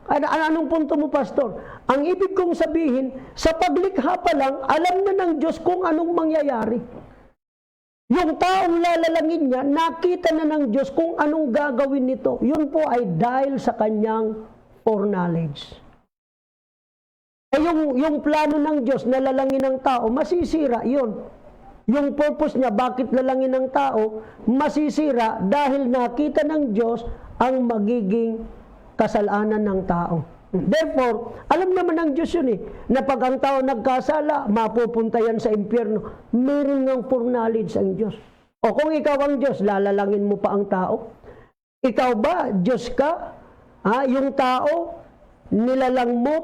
Anong punto mo, Pastor? Ang ibig kong sabihin, sa paglikha pa lang, alam na ng Diyos kung anong mangyayari. Yung taong lalalangin niya, nakita na ng Diyos kung anong gagawin nito. Yun po ay dahil sa kanyang foreknowledge. Yung plano ng Diyos na lalangin ng tao, masisira yun. yung purpose niya, bakit lalangin ng tao, masisira dahil nakita ng Diyos ang magiging kasalanan ng tao. Therefore, alam naman ng Diyos yun na pag ang tao nagkasala, mapupunta yan sa impyerno. Meron ng foreknowledge ang Diyos. O kung ikaw ang Diyos, lalalangin mo pa ang tao? Ikaw ba, Diyos ka? Yung tao, nilalang mo,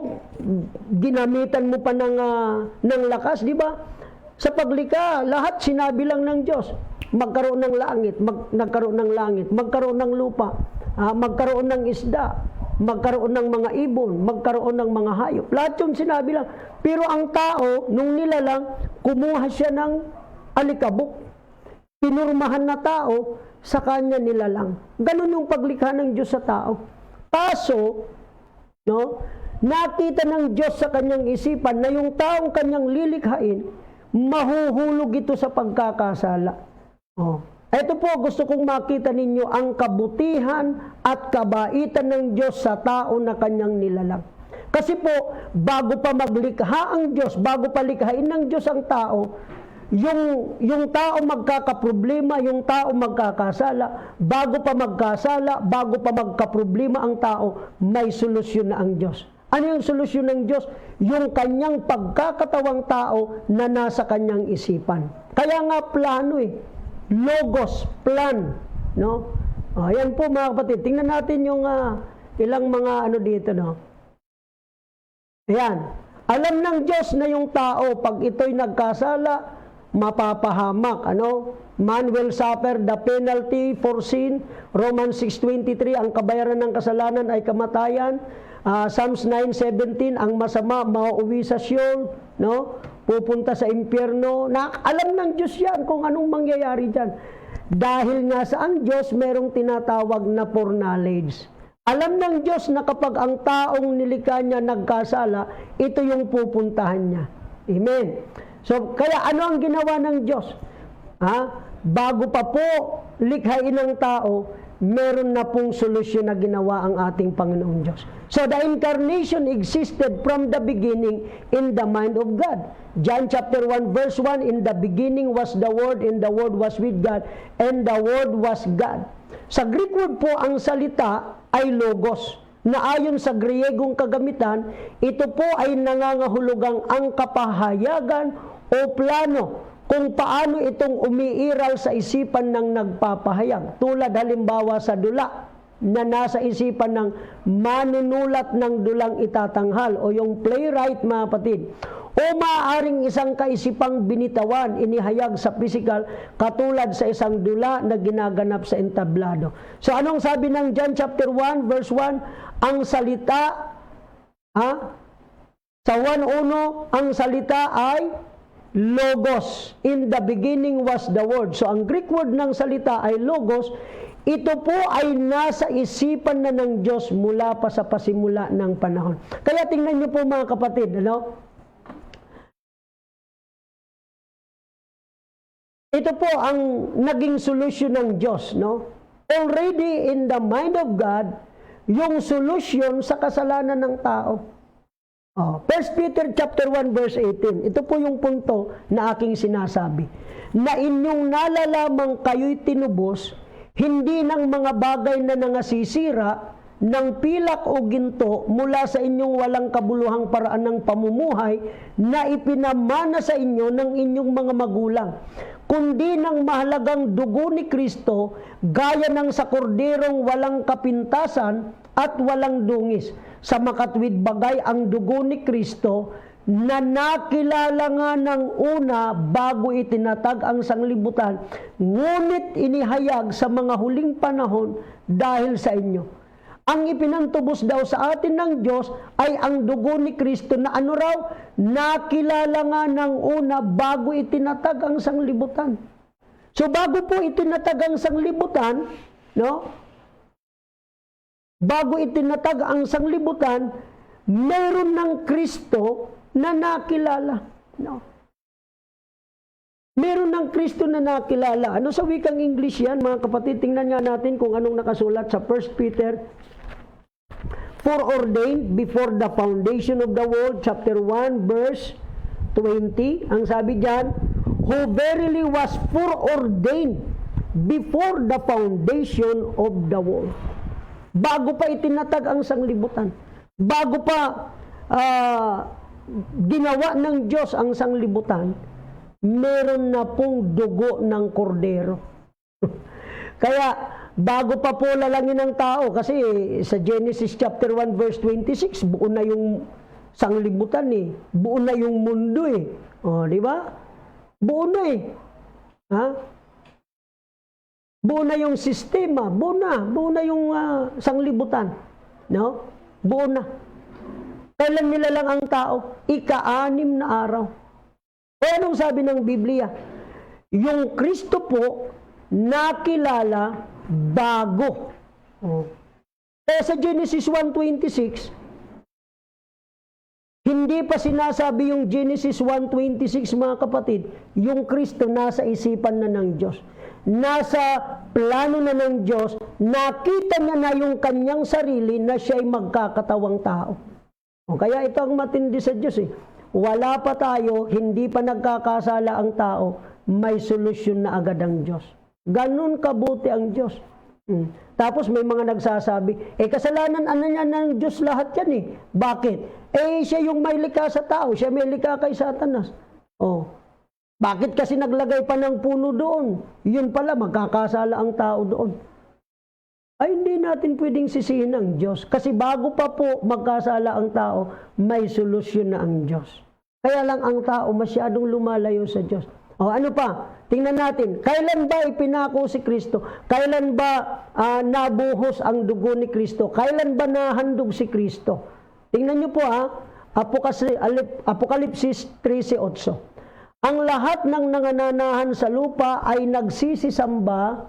ginamitan mo pa ng lakas, di ba? Sa paglikha, lahat sinabi lang ng Diyos. Magkaroon ng langit, nagkaroon ng langit, magkaroon ng lupa, magkaroon ng isda, magkaroon ng mga ibon, magkaroon ng mga hayop. Lahat yung sinabi lang. Pero ang tao, nung nilalang, kumuha siya ng alikabok. Pinurmahan na tao, sa kanya nilalang. Ganun yung paglikha ng Diyos sa tao. Kaso, nakita ng Diyos sa kanyang isipan na yung taong kanyang lilikhain, mahuhulog ito sa pagkakasala. Ito po, gusto kong makita ninyo ang kabutihan at kabaitan ng Diyos sa tao na kanyang nilalang. Kasi po, bago pa maglikha ang Diyos, bago pa likhain ng Diyos ang tao, yung tao magkakaproblema, yung tao magkakasala, bago pa magkasala, bago pa magkaproblema ang tao, may solusyon na ang Diyos. Ano yung solusyon ng Diyos? Yung kanyang pagkakatawang tao na nasa kanyang isipan. Kaya nga plano Logos, plan. Ayan po mga kapatid. Tingnan natin yung ilang mga dito. Ayan. Alam ng Diyos na yung tao, pag ito'y nagkasala, mapapahamak. Man will suffer the penalty for sin. Romans 6:23, ang kabayaran ng kasalanan ay kamatayan. Psalms 9:17, ang masama mauuwi sa Sheol, pupunta sa impyerno. Alam ng Diyos yan kung anong mangyayari dyan. Dahil nga sa ang Diyos, merong tinatawag na foreknowledge. Alam ng Diyos na kapag ang taong nilikha niya nagkasala, ito yung pupuntahan niya. Amen. So, kaya ano ang ginawa ng Diyos? Bago pa po likhain ng tao, meron na pong solusyon na ginawa ang ating Panginoong Diyos. So, the incarnation existed from the beginning in the mind of God. John chapter 1 verse 1, in the beginning was the Word, and the Word was with God, and the Word was God. Sa Greek word po, ang salita ay logos, na ayon sa Griegong kagamitan, ito po ay nangangahulugang ang kapahayagan o plano kung paano itong umiiral sa isipan ng nagpapahayag. Tulad halimbawa sa dula na nasa isipan ng manunulat ng dulang itatanghal o yung playwright mga kapatid. O maaaring isang kaisipang binitawan, inihayag sa physical katulad sa isang dula na ginaganap sa entablado. So anong sabi ng John chapter 1 verse 1? Ang salita, sa 1:1, ang salita ay logos. In the beginning was the Word. So ang Greek word ng salita ay logos. Ito po ay nasa isipan na ng Diyos mula pa sa pasimula ng panahon. Kaya tingnan niyo po mga kapatid, ito po ang naging solusyon ng Diyos, Already in the mind of God, yung solusyon sa kasalanan ng tao. 1 Peter chapter 1 verse 18. Ito po yung punto na aking sinasabi. Na inyong nalalamang kayo'y tinubos, hindi ng mga bagay na nangasisira, ng pilak o ginto mula sa inyong walang kabuluhang paraan ng pamumuhay na ipinamana sa inyo ng inyong mga magulang, kundi ng mahalagang dugo ni Kristo, gaya ng sa korderong walang kapintasan at walang dungis. Sa makatwid bagay ang dugo ni Kristo na nakilala nga ng una bago itinatag ang sanglibutan, ngunit inihayag sa mga huling panahon dahil sa inyo. Ang ipinantubos daw sa atin ng Diyos ay ang dugo ni Kristo na ano raw? Nakilala nga ng una bago itinatag ang sanglibutan. So bago po itinatag ang sanglibutan, bago itinatag ang sanglibutan, meron ng Kristo na nakilala. Meron ng Kristo na nakilala. Ano sa wikang English yan, mga kapatid? Tingnan nga natin kung anong nakasulat sa 1 Peter. Foreordained before the foundation of the world, chapter 1, verse 20. Ang sabi dyan, who verily was foreordained before the foundation of the world. Bago pa itinatag ang sanglibutan, bago pa ginawa ng Diyos ang sanglibutan, meron na pong dugo ng kordero. Kaya, bago pa po lalangin ng tao, kasi sa Genesis chapter 1 verse 26, buo na yung sanglibutan eh. Buo na yung mundo eh. O, di ba? Buo na eh. Ha? Buo na yung sistema. Buo na yung sanglibutan. No? Buo na. Kailan nila lang ang tao? Ika-6 na araw. O anong sabi ng Biblia? Yung Kristo po, nakilala bago. Oh. Sa Genesis 1:26, hindi pa sinasabi yung Genesis 1:26, mga kapatid, yung Kristo nasa isipan na ng Diyos. Nasa plano na ng Diyos, nakita niya na yung kanyang sarili na siya'y magkakatawang tao. O, kaya ito ang matindi sa Diyos eh. Wala pa tayo, hindi pa nagkakasala ang tao, may solusyon na agad ang Diyos. Ganun kabuti ang Diyos. Tapos may mga nagsasabi, kasalanan ano niya ng Diyos lahat yan eh. Bakit? Siya yung may likha sa tao, siya may likha kay Satanas. Oh. Bakit kasi naglagay pa ng puno doon? Yun pala, magkakasala ang tao doon. Ay, hindi natin pwedeng sisihin ang Diyos. Kasi bago pa po magkasala ang tao, may solusyon na ang Diyos. Kaya lang ang tao masyadong lumalayo sa Diyos. O ano pa? Tingnan natin. Kailan ba ipinako si Kristo? Kailan ba nabuhos ang dugo ni Kristo? Kailan ba nahandog si Kristo? Tingnan niyo po Apokalipsis 13:8. Ang lahat ng nangananahan sa lupa ay magsisisamba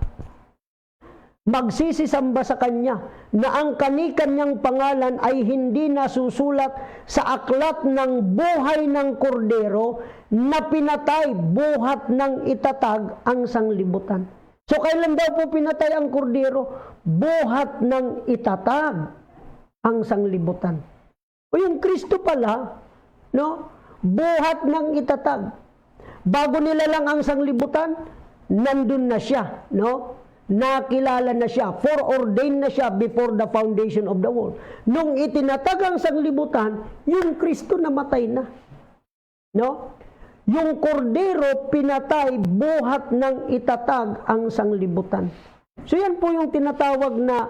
sa Kanya, na ang kani-kanyang pangalan ay hindi nasusulat sa aklat ng buhay ng kordero na pinatay buhat ng itatag ang sanglibutan. So kailan daw po pinatay ang kordero? Buhat ng itatag ang sanglibutan. O yung Kristo pala, no? Buhat ng itatag. Bago nila lang ang sanglibutan, nandun na siya, no? Nakilala na siya, foreordained na siya before the foundation of the world. Nung itinatag ang sanglibutan, yung Kristo namatay na. No? Yung kordero pinatay buhat ng itatag ang sanglibutan. So yan po yung tinatawag na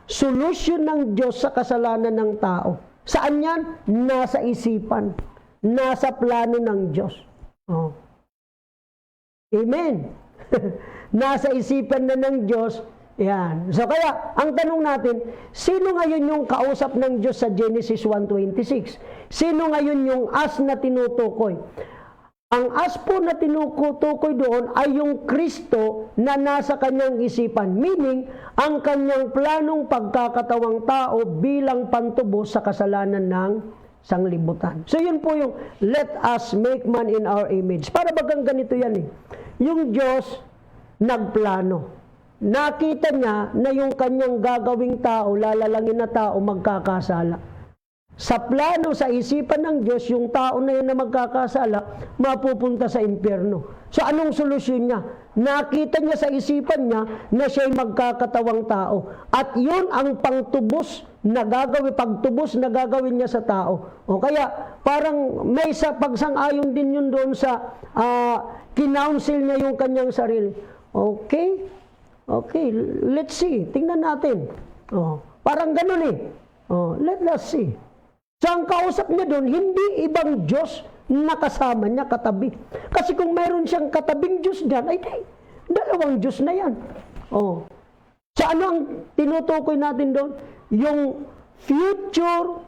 solusyon ng Diyos sa kasalanan ng tao. Saan yan? Nasa isipan. Nasa plano ng Diyos. Oh. Amen. Nasa isipan na ng Diyos, yan. So kaya, ang tanong natin, sino ngayon yung kausap ng Diyos sa Genesis 1:26? Sino ngayon yung as na tinutukoy? Ang as po na tinutukoy doon ay yung Kristo na nasa kanyang isipan. Meaning, ang kanyang planong pagkakatawang tao bilang pantubos sa kasalanan ng sanglibutan. So yun po yung, let us make man in our image. Para bagang ganito yan eh. Yung Diyos, nagplano. Nakita niya na yung kanyang gagawing tao, lalalangin na tao, magkakasala. Sa plano, sa isipan ng Diyos, yung tao na yun na magkakasala, mapupunta sa impyerno. So anong solusyon niya? Nakita niya sa isipan niya na siya'y magkakatawang tao. At yun ang pagtubos na gagawin niya sa tao. O kaya, parang may pagsang-ayon din yun doon sa kinounsel niya yung kanyang sarili. Okay, let's see. Tingnan natin. Parang ganun eh. Let us see. So ang kausap niya doon, hindi ibang Diyos na kasama niya, katabi. Kasi kung mayroon siyang katabing Diyos dyan, ay dalawang Diyos na yan. So ano ang tinutukoy natin doon? Yung future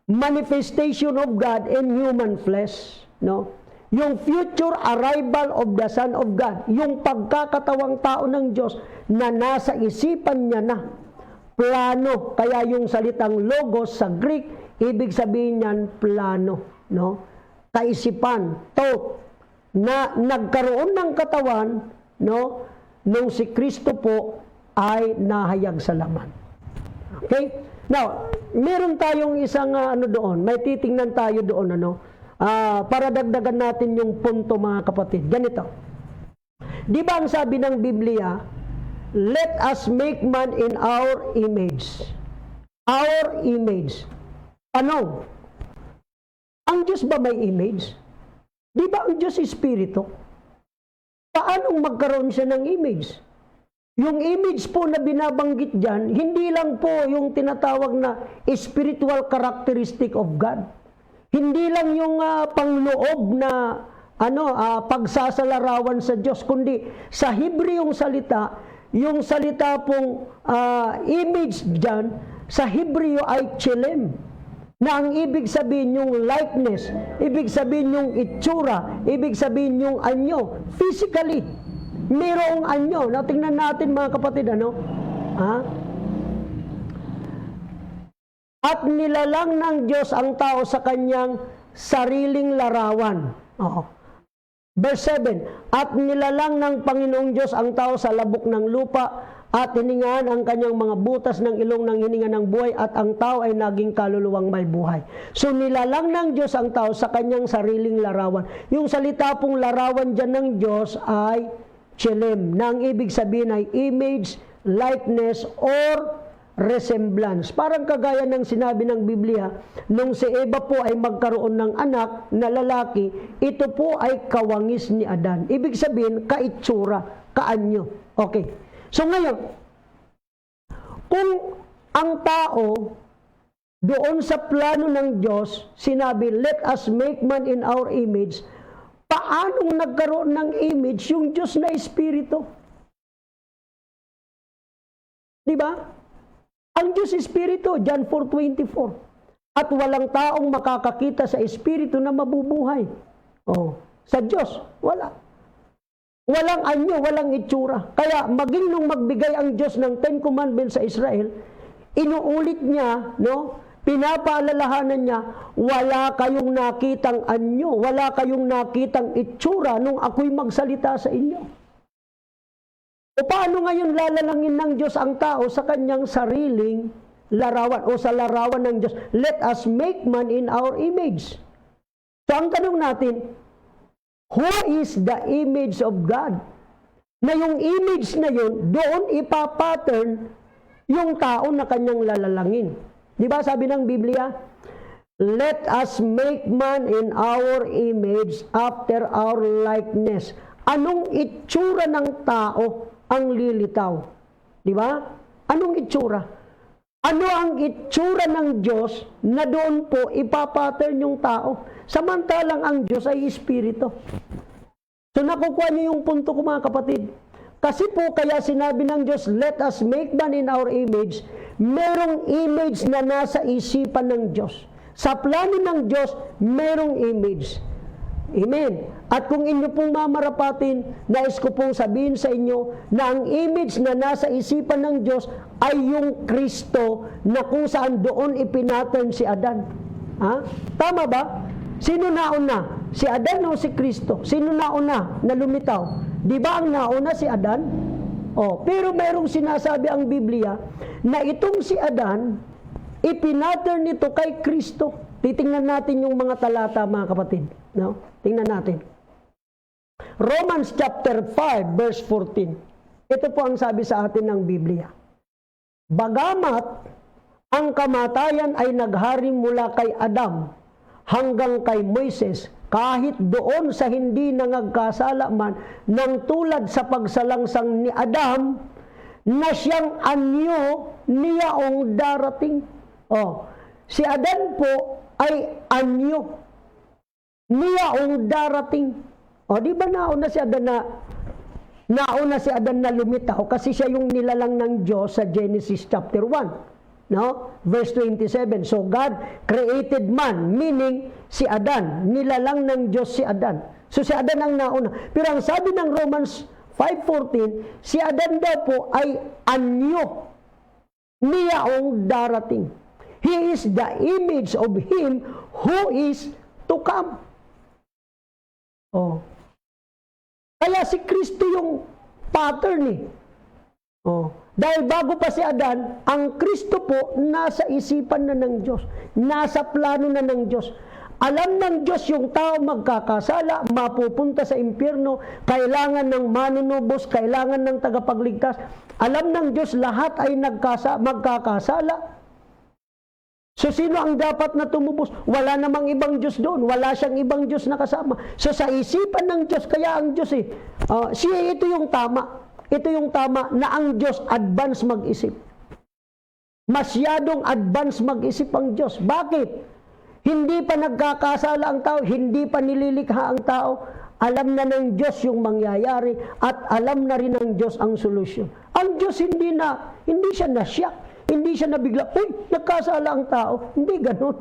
manifestation of God in human flesh. No? Yung future arrival of the Son of God, yung pagkakatawang tao ng Diyos na nasa isipan niya na. Plano, kaya yung salitang logos sa Greek, ibig sabihin niyan plano, no? Kaisipan, thought, na nagkaroon ng katawan, no? Nung si Kristo po ay nahayag sa laman. Okay? Now, meron tayong isang doon, may titingnan tayo doon, para dagdagan natin yung punto, mga kapatid. Ganito. Di ba ang sabi ng Biblia, let us make man in our image. Our image. Ano? Ang Diyos ba may image? Di ba ang Diyos Espiritu? Paano magkaroon siya ng image? Yung image po na binabanggit dyan, hindi lang po yung tinatawag na spiritual characteristic of God. Hindi lang yung pangloob na pagsasalarawan sa Diyos, kundi sa Hebrew yung salita pong image dyan, sa Hebrew ay chelem. Na ang ibig sabihin yung likeness, ibig sabihin yung itsura, ibig sabihin yung anyo, physically. Mayroong anyo. Now, tingnan natin mga kapatid, At nilalang ng Diyos ang tao sa kanyang sariling larawan. Verse 7, at nilalang ng Panginoong Diyos ang tao sa labok ng lupa, at hiningahan ang kanyang mga butas ng ilong ng hininga ng buhay, at ang tao ay naging kaluluwang may buhay. So nilalang ng Diyos ang tao sa kanyang sariling larawan. Yung salita pong larawan dyan ng Diyos ay chelem, na ang ibig sabihin ay image, likeness, or resemblance. Parang kagaya ng sinabi ng Biblia, nung si Eva po ay magkaroon ng anak na lalaki, ito po ay kawangis ni Adan. Ibig sabihin, kaitsura, kaanyo. Okay. So ngayon, kung ang tao doon sa plano ng Diyos, sinabi, let us make man in our image, paano nagkaroon ng image yung Diyos na Espiritu? Diba? Ang Diyos Espiritu, John 4:24. At walang taong makakakita sa Espiritu na mabubuhay. Sa Diyos, wala. Walang anyo, walang itsura. Kaya maging nung magbigay ang Diyos ng 10 Commandments sa Israel, inuulit niya, pinapaalalahanan niya, wala kayong nakitang anyo, wala kayong nakitang itsura nung ako'y magsalita sa inyo. O paano ngayon lalalangin ng Diyos ang tao sa kanyang sariling larawan o sa larawan ng Diyos? Let us make man in our image. So ang tanong natin, who is the image of God? Na yung image na yun, doon ipapattern yung tao na kanyang lalalangin. Di ba sabi ng Biblia? Let us make man in our image after our likeness. Anong itsura ng tao ang lilitaw? Di ba? Anong itsura? Ano ang itsura ng Diyos na doon po ipapattern yung tao? Samantalang ang Diyos ay Espiritu. So nakukuha niyo yung punto ko, mga kapatid. Kasi po kaya sinabi ng Diyos, let us make man in our image, merong image na nasa isipan ng Diyos. Sa plano ng Diyos, merong image. Amen. At kung inyo pong mamarapatin, nais ko pong sabihin sa inyo na ang image na nasa isipan ng Diyos ay yung Kristo na kung saan doon ipinattern si Adan. Tama ba? Sino nauna? Si Adan o si Kristo? Sino nauna na lumitaw? Di ba ang nauna si Adan? Pero mayroong sinasabi ang Biblia na itong si Adan, ipinattern nito kay Kristo. Titingnan natin yung mga talata, mga kapatid. Tingnan natin. Romans chapter 5, verse 14. Ito po ang sabi sa atin ng Biblia. Bagamat ang kamatayan ay naghari mula kay Adam hanggang kay Moises, kahit doon sa hindi nangagkasala man, nang tulad sa pagsalangsang ni Adam, na siyang anyo niyaong darating. Si Adan po ay anyo niyaong darating. Di ba nauna si Adan na lumitaw kasi siya yung nilalang ng Diyos sa Genesis chapter 1. Verse 27. So God created man, meaning si Adan, nilalang ng Diyos si Adan. So si Adan ang nauna. Pero ang sabi ng Romans 5:14, si Adan daw po ay anyo niyaong darating. He is the image of Him who is to come. Kaya si Kristo yung pattern Dahil bago pa si Adan, ang Kristo po nasa isipan na ng Diyos, nasa plano na ng Diyos. Alam ng Diyos yung tao magkakasala, mapupunta sa impyerno, kailangan ng manunubos, kailangan ng tagapagligtas. Alam ng Diyos lahat ay magkakasala. So sino ang dapat na tumubos? Wala namang ibang Diyos doon. Wala siyang ibang Diyos na kasama. So sa isipan ng Diyos, kaya ang Diyos ito yung tama. Ito yung tama na ang Diyos advance mag-isip. Masyadong advance mag-isip ang Diyos. Bakit? Hindi pa nagkakasala ang tao, hindi pa nililikha ang tao, alam na ng Diyos yung mangyayari at alam na rin ng Diyos ang solusyon. Ang Diyos hindi siya nasyak, hindi siya nabigla, nagkasala ang tao. Hindi ganun.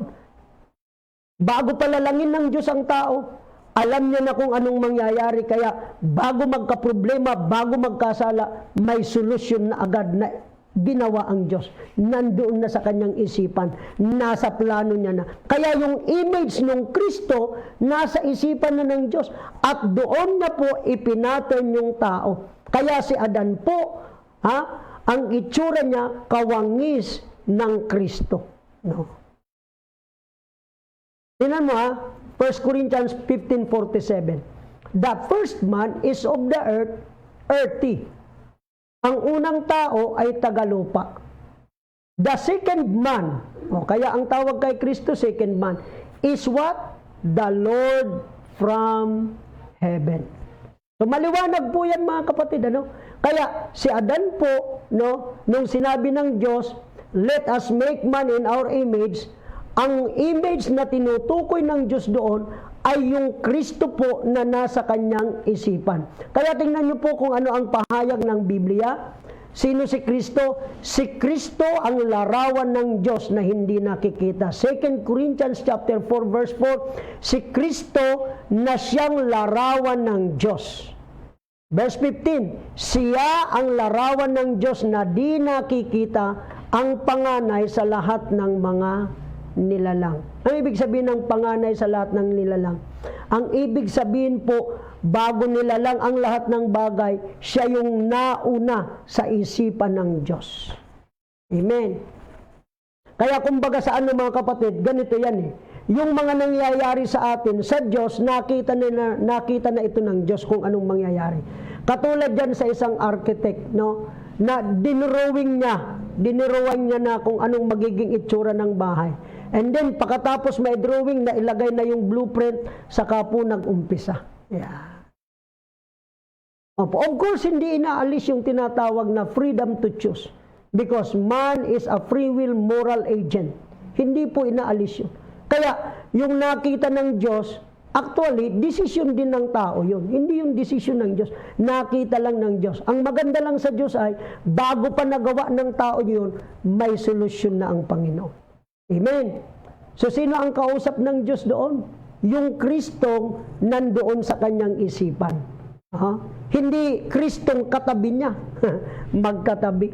Bago palalangin ng Diyos ang tao, alam niya na kung anong mangyayari, kaya bago magkaproblema, bago magkasala, may solusyon na agad na ginawa ang Diyos. Nandoon na sa kanyang isipan, nasa plano niya na. Kaya yung image ng Kristo, nasa isipan na ng Diyos. At doon na po ipinattern yung tao. Kaya si Adan po, ang itsura niya, kawangis ng Kristo. No? Tingnan mo 1 Corinthians 15:47. The first man is of the earth, earthy. Ang unang tao ay tagalupa. The second man, kaya ang tawag kay Kristo second man, is what? The Lord from heaven. So maliwanag po yan mga kapatid. Kaya si Adan po, nung sinabi ng Diyos, let us make man in our image, ang image na tinutukoy ng Diyos doon ay yung Kristo po na nasa kanyang isipan. Kaya tingnan niyo po kung ano ang pahayag ng Biblia. Sino si Kristo? Si Kristo ang larawan ng Diyos na hindi nakikita. 2 Corinthians chapter 4 verse 4, si Kristo na siyang larawan ng Diyos. Verse 15, siya ang larawan ng Diyos na di nakikita, ang panganay sa lahat ng mga nilalang. Ang ibig sabihin ng panganay sa lahat ng nilalang? Ang ibig sabihin po, bago nilalang ang lahat ng bagay, siya yung nauna sa isipan ng Diyos. Amen. Kaya kumbaga sa mga kapatid, ganito yan Yung mga nangyayari sa atin, sa Diyos, nakita na ito ng Diyos kung anong mangyayari. Katulad dyan sa isang architect, na dinrawing niya na kung anong magiging itsura ng bahay. And then, pagkatapos may drawing na ilagay na yung blueprint, saka po nag-umpisa. Yeah. Of course, hindi inaalis yung tinatawag na freedom to choose. Because man is a free will moral agent. Hindi po inaalis yun. Kaya, yung nakita ng Diyos, actually, desisyon din ng tao yun. Hindi yung desisyon ng Diyos. Nakita lang ng Diyos. Ang maganda lang sa Diyos ay, bago pa nagawa ng tao yun, may solusyon na ang Panginoon. Amen. So, sino ang kausap ng Diyos doon? Yung Kristong nandoon sa kanyang isipan. Hindi Kristong katabi niya. Magkatabi.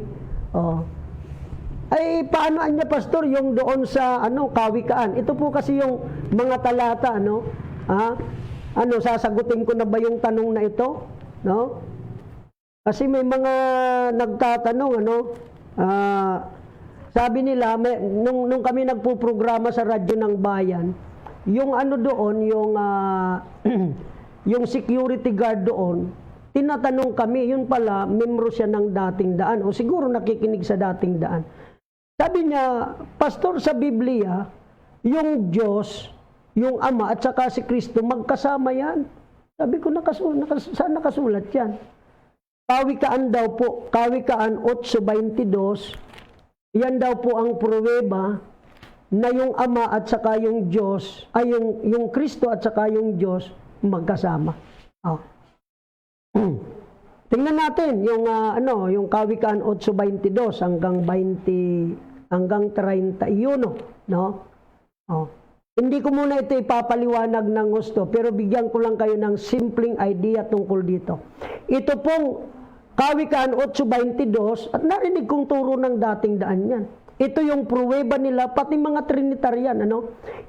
Ay, paano niya, Pastor, yung doon sa kawikaan? Ito po kasi yung mga talata, sasagutin ko na ba yung tanong na ito? Kasi may mga nagtatanong, sabi nila, nung kami nagpuprograma sa radyo ng bayan, yung doon, yung security guard doon, tinatanong kami, yun pala, membro siya ng dating daan, o siguro nakikinig sa dating daan. Sabi niya, Pastor, sa Biblia, yung Diyos, yung Ama at saka si Kristo, magkasama yan. Sabi ko, saan nakasulat yan? Kawikaan daw po, Kawikaan 8:22, yan daw po ang pruweba na yung Ama at saka yung Diyos, ay yung Kristo at saka yung Diyos magkasama. Tingnan natin yung yung Kawikaan 8:22 hanggang 31, Hindi ko muna ito ipapaliwanag ng gusto, pero bigyan ko lang kayo ng simpleng idea tungkol dito. Ito pong Kawikaan 8:22, at narinig kong turo ng dating daan yan. Ito yung pruweba nila, pati mga Trinitarian.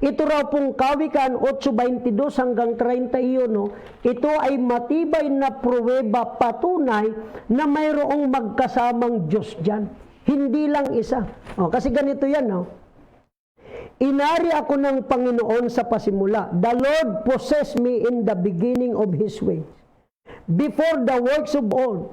Ito raw pong Kawikaan 8:22 hanggang 31, ito ay matibay na pruweba, patunay na mayroong magkasamang Diyos dyan. Hindi lang isa. Kasi ganito yan. Inari ako ng Panginoon sa pasimula. The Lord possessed me in the beginning of His ways. Before the works of old.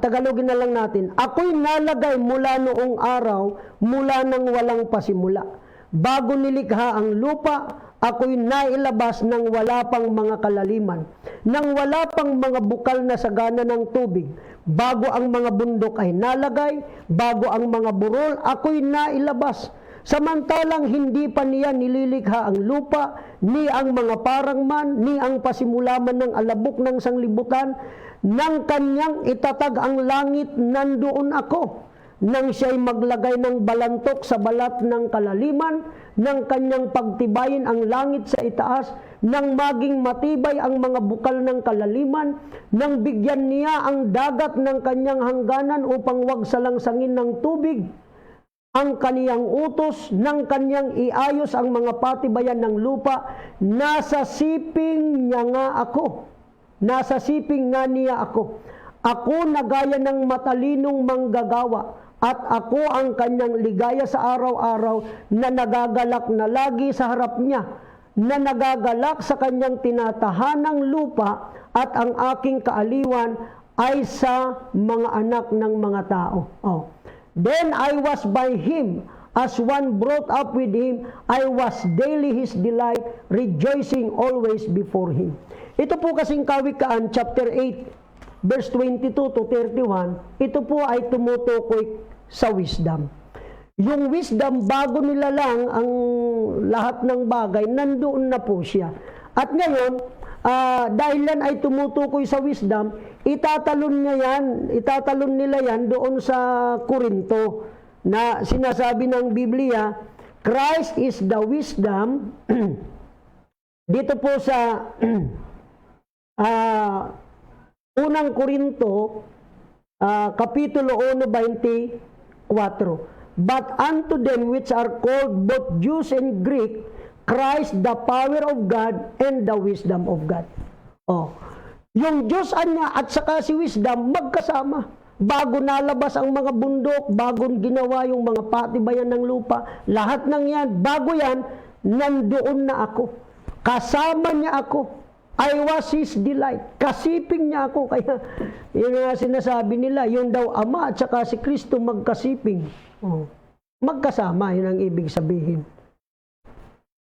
Tagalogin na lang natin. Ako'y nalagay mula noong araw, mula nang walang pasimula. Bago nilikha ang lupa, ako'y nailabas nang wala pang mga kalaliman, nang wala pang mga bukal na sagana ng tubig. Bago ang mga bundok ay nalagay, bago ang mga burol, ako'y nailabas. Samantalang hindi pa niya nililikha ang lupa, ni ang mga parangman, ni ang pasimulaman ng alabok ng sanglibutan, nang kanyang itatag ang langit, nandoon ako. Nang siya'y maglagay ng balantok sa balat ng kalaliman, nang kanyang pagtibayin ang langit sa itaas, nang maging matibay ang mga bukal ng kalaliman, nang bigyan niya ang dagat ng kanyang hangganan upang wag salangsangin ng tubig, ang kaniyang utos, nang kanyang iayos ang mga patibayan ng lupa, nasa siping niya nga ako. Nasa siping nga niya ako. Ako na gaya ng matalinong manggagawa, at ako ang kanyang ligaya sa araw-araw, na nagagalak na lagi sa harap niya, na nagagalak sa kanyang tinatahanang lupa, at ang aking kaaliwan ay sa mga anak ng mga tao. Then I was by him, as one brought up with him, I was daily his delight, rejoicing always before him. Ito po kasing Kawikaan, chapter 8, verse 22 to 31, ito po ay tumutukoy sa wisdom. Yung wisdom, bago nilalang ang lahat ng bagay, nandoon na po siya. At ngayon, dahil yan ay tumutukoy sa wisdom, itatalon nila yan doon sa Korinto, na sinasabi ng Biblia, Christ is the wisdom. Dito po sa unang Korinto, Kapitulo 1:24. But unto them which are called both Jews and Greek, Christ the power of God and the wisdom of God. Yung Diyos niya at saka si wisdom magkasama. Bago nalabas ang mga bundok, bago ginawa yung mga patibayan ng lupa, lahat ng yan, bago yan, nandoon na ako. Kasama niya ako. I was His delight. Kasiping niya ako. Kaya yun nga sinasabi nila, yun daw Ama at saka si Kristo magkasiping. Magkasama, yun ang ibig sabihin.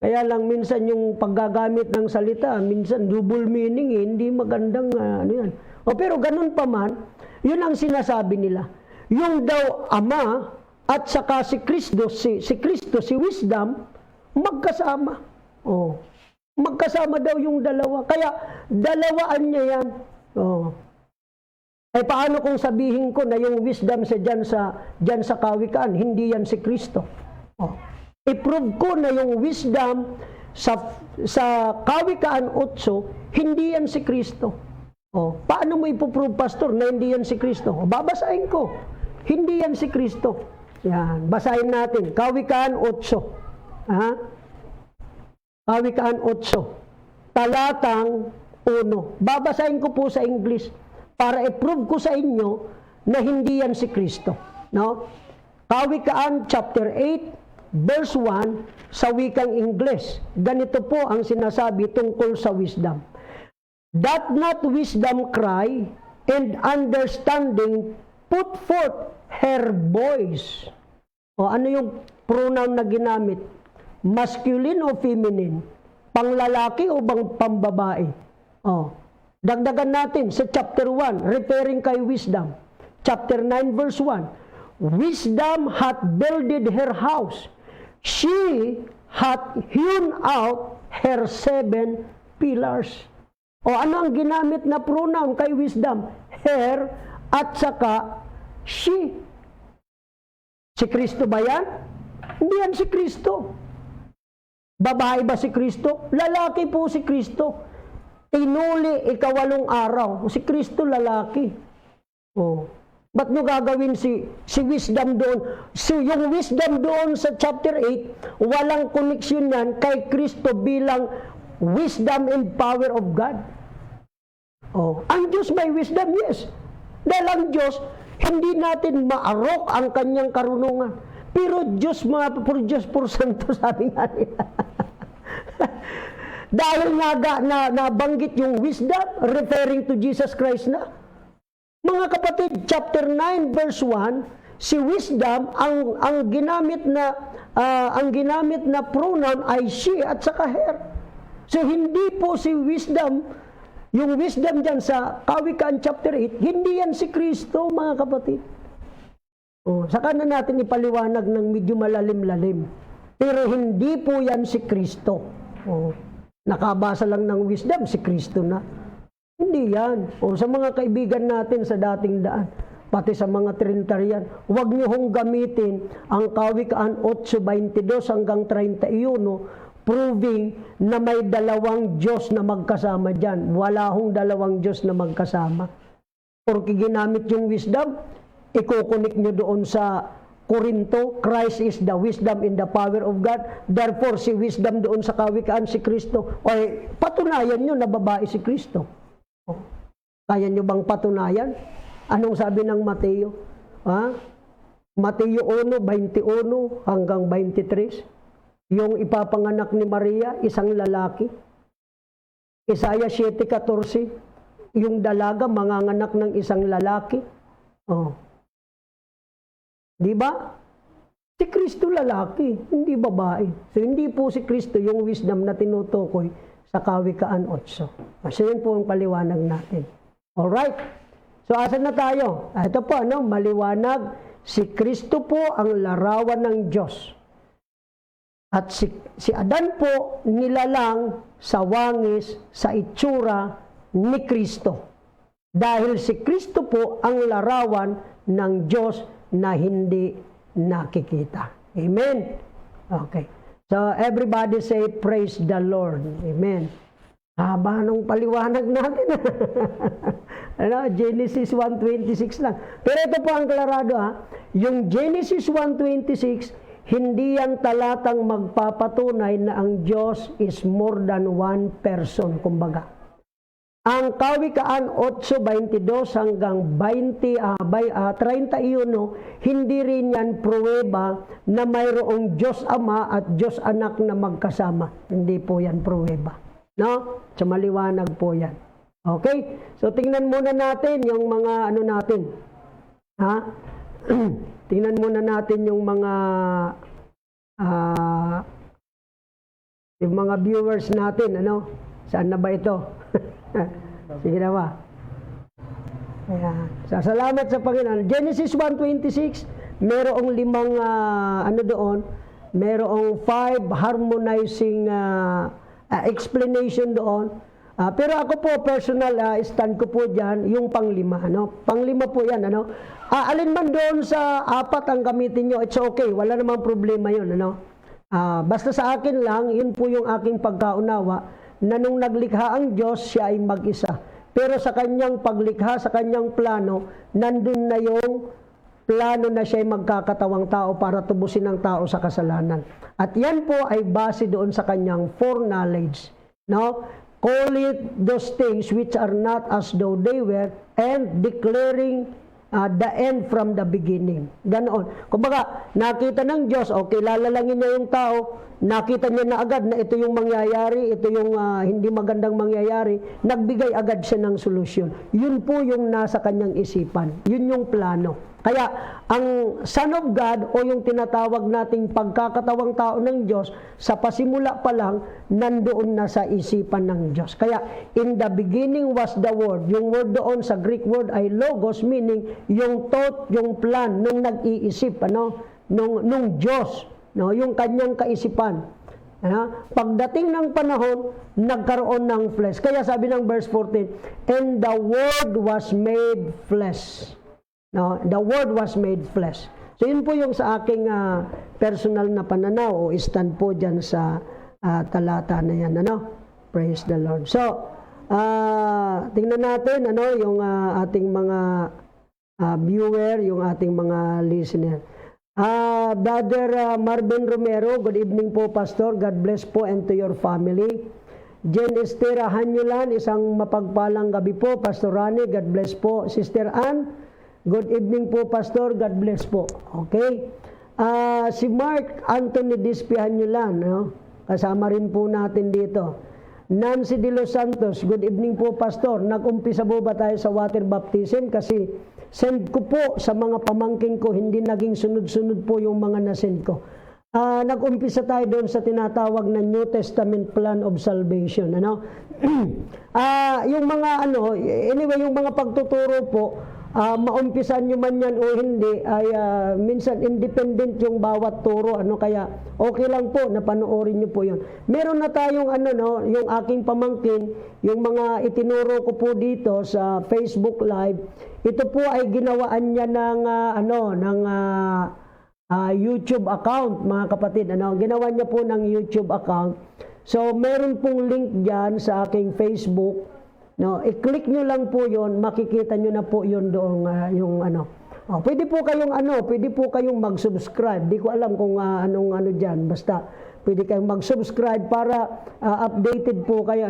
Kaya lang minsan yung paggagamit ng salita, minsan double meaning, hindi magandang ano yan. Pero ganun pa man, yun ang sinasabi nila. Yung daw Ama at saka si Kristo, si wisdom, magkasama. Magkasama daw yung dalawa. Kaya dalawaan niya yan. Paano kung sabihin ko na yung wisdom dyan sa Kawikaan, hindi yan si Kristo? I-prove ko na yung wisdom sa Kawikaan 8, hindi yan si Kristo. Paano mo ipoprove, Pastor, na hindi yan si Kristo? Babasahin ko. Hindi yan si Kristo. Yan, basahin natin. Kawikaan 8. Kawikaan 8. Talatang 1. Babasahin ko po sa English para i-prove ko sa inyo na hindi yan si Kristo. No? Kawikaan chapter 8, verse 1 sa wikang English. Ganito po ang sinasabi tungkol sa wisdom. That not wisdom cry, and understanding put forth her voice. Ano yung pronoun na ginamit? Masculine o feminine? Panglalaki o pambabae? Dagdagan natin sa chapter 1, referring kay wisdom. Chapter 9, verse 1. Wisdom hath builded her house. She hath hewn out her 7 pillars. Ano ang ginamit na pronoun kay wisdom? Her at saka she. Si Kristo ba yan? Hindi yan si Kristo. Babae ba si Kristo? Lalaki po si Kristo. Tinuli 8 araw. Si Kristo lalaki. Ba't nyo gagawin si wisdom doon? So yung wisdom doon sa chapter 8, walang connection yan kay Kristo bilang wisdom and power of God. Ang Diyos may wisdom, yes. Dahil ang Diyos, hindi natin maarok ang kanyang karunungan. Pero Diyos, por Diyos, por Santo, sabi nga nila. Dahil nabanggit yung wisdom, referring to Jesus Christ na. Mga kapatid, chapter 9, verse 1, si wisdom, ang ginamit na pronoun ay she at saka her. So, hindi po si wisdom, yung wisdom dyan sa Kawikaan chapter 8, hindi yan si Kristo, mga kapatid. Saka na natin ipaliwanag ng medyo malalim-lalim. Pero hindi po yan si Kristo. Nakabasa lang ng wisdom, si Kristo na. Hindi yan. Sa mga kaibigan natin sa dating daan, pati sa mga Trinitarian, huwag niyo hong gamitin ang Kawikaan 8:22 hanggang 31, proving na may dalawang Diyos na magkasama dyan. Wala hong dalawang Diyos na magkasama. Porque ginamit yung wisdom, ikukunik nyo doon sa Korinto, Christ is the wisdom in the power of God. Therefore, si wisdom doon sa Kawikaan, si Kristo. Patunayan nyo na babae si Kristo. Kaya nyo bang patunayan? Anong sabi ng Mateo? Mateo 1:21 hanggang 23. Yung ipapanganak ni Maria, isang lalaki. Isaiah 7:14. Yung dalaga, manganganak ng isang lalaki. Di ba? Si Kristo lalaki, hindi babae. So, hindi po si Kristo yung wisdom na tinutukoy sa Kawikaan 8. So, yun po ang paliwanag natin. Alright? So, asan na tayo? Ito po, maliwanag, si Kristo po ang larawan ng Diyos. At si Adan po nilalang sa wangis, sa itsura ni Kristo. Dahil si Kristo po ang larawan ng Diyos na hindi nakikita. Amen? Okay. So, everybody say, praise the Lord. Amen. Haba nung paliwanag natin. Genesis 1:26 lang. Pero ito po ang klarado, yung Genesis 1:26, hindi yan talatang magpapatunay na ang Diyos is more than one person, kumbaga. Ang Kawikaan 8:22 hanggang 31, hindi rin yan pruweba na mayroong Diyos Ama at Diyos Anak na magkasama. Hindi po yan pruweba. No? So maliwanag po yan. Okay? So tingnan muna natin yung mga natin. Tingnan muna natin yung mga viewers natin. Saan na ba ito? Sige na ba? Salamat sa Panginoon. Genesis 1:26, merong 5 doon, merong 5 harmonizing explanation doon. Pero ako po, personal, stand ko po dyan, yung pang-5. Pang-5 po yan. Alin man doon sa 4 ang gamitin nyo, it's okay. Wala namang problema yun. Basta sa akin lang, yun po yung aking pagkaunawa, na nung naglikha ang Diyos, siya ay mag-isa. Pero sa kanyang paglikha, sa kanyang plano, nandun na yung plano na siya ay magkakatawang tao para tubusin ang tao sa kasalanan. At yan po ay base doon sa kanyang foreknowledge. Call it those things which are not as though they were, and declaring the end from the beginning. Ganoon. Kumbaga, nakita ng Diyos, lalalangin niya yung tao, nakita niya na agad na ito yung mangyayari, ito yung hindi magandang mangyayari, nagbigay agad siya ng solusyon. Yun po yung nasa kanyang isipan. Yun yung plano. Kaya, ang Son of God o yung tinatawag nating pagkakatawang tao ng Diyos, sa pasimula pa lang, nandoon na sa isipan ng Diyos. Kaya, in the beginning was the Word. Yung word doon sa Greek word ay logos, meaning yung thought, yung plan, nung nag-iisip, nung Diyos, yung kanyang kaisipan. Pagdating ng panahon, nagkaroon ng flesh. Kaya sabi ng verse 14, and the Word was made flesh. The Word was made flesh. So yun po yung sa aking personal na pananaw o stand po dyan sa talata na yan. Praise the Lord. So, tingnan natin yung ating mga viewer, yung ating mga listener. Brother Marvin Romero, good evening po, Pastor. God bless po and to your family. Jen Estera Hanyulan, isang mapagpalang gabi po. Pastor Rani, God bless po. Sister Ann, good evening po, Pastor. God bless po. Okay. Si Mark Anthony Dispianulan, no? Kasama rin po natin dito. Nancy De Los Santos, good evening po Pastor. Nag-umpisa po ba tayo sa water baptism? Kasi send ko po sa mga pamangking ko, hindi naging sunod-sunod po yung mga nasend ko. Nag-umpisa tayo doon sa tinatawag na New Testament Plan of Salvation. Ano? Yung mga anyway, yung mga pagtuturo po, maumpisan nyo man yan o hindi, ay minsan independent yung bawat turo. Kaya okay lang po na panoorin nyo po yun. Meron na tayong yung aking pamangkin, yung mga itinuro ko po dito sa Facebook Live, ito po ay ginawaan niya ng YouTube account, mga kapatid. Ginawa niya po ng YouTube account. So, meron pong link dyan sa aking Facebook. I-click nyo lang po yon, makikita nyo na po yun doon, pwede po kayong mag-subscribe. Di ko alam kung anong dyan. Basta, pwede kayong mag-subscribe para updated po kayo,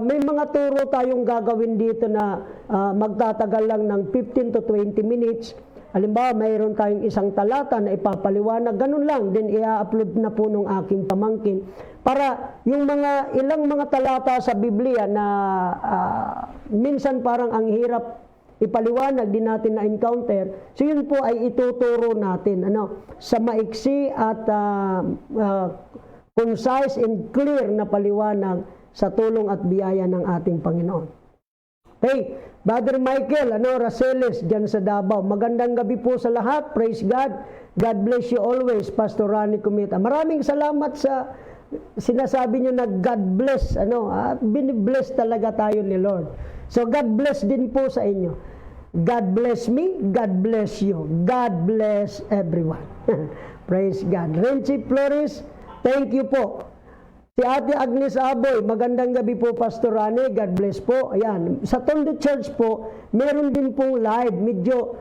may mga turo tayong gagawin dito na magtatagal lang ng 15 to 20 minutes. Halimbawa, mayroon tayong isang talata na ipapaliwanag, ganun lang, then i-upload na po nung aking pamangkin. Para yung ilang mga talata sa Biblia na minsan parang ang hirap ipaliwanag, din natin na-encounter, so yun po ay ituturo natin sa maiksi at concise and clear na paliwanag sa tulong at biyaya ng ating Panginoon. Hey, Brother Michael, Raceles, dyan sa Davao. Magandang gabi po sa lahat. Praise God. God bless you always, Pastor Rani Kumita. Maraming salamat sa sinasabi nyo na God bless. Binibless talaga tayo ni Lord. So God bless din po sa inyo. God bless me, God bless you. God bless everyone. Praise God. Renchi Flores, thank you po. Si Ate Agnes Aboy, magandang gabi po Pastor Rane, God bless po. Ayan, sa Tondo Church po, meron din pong live. Medyo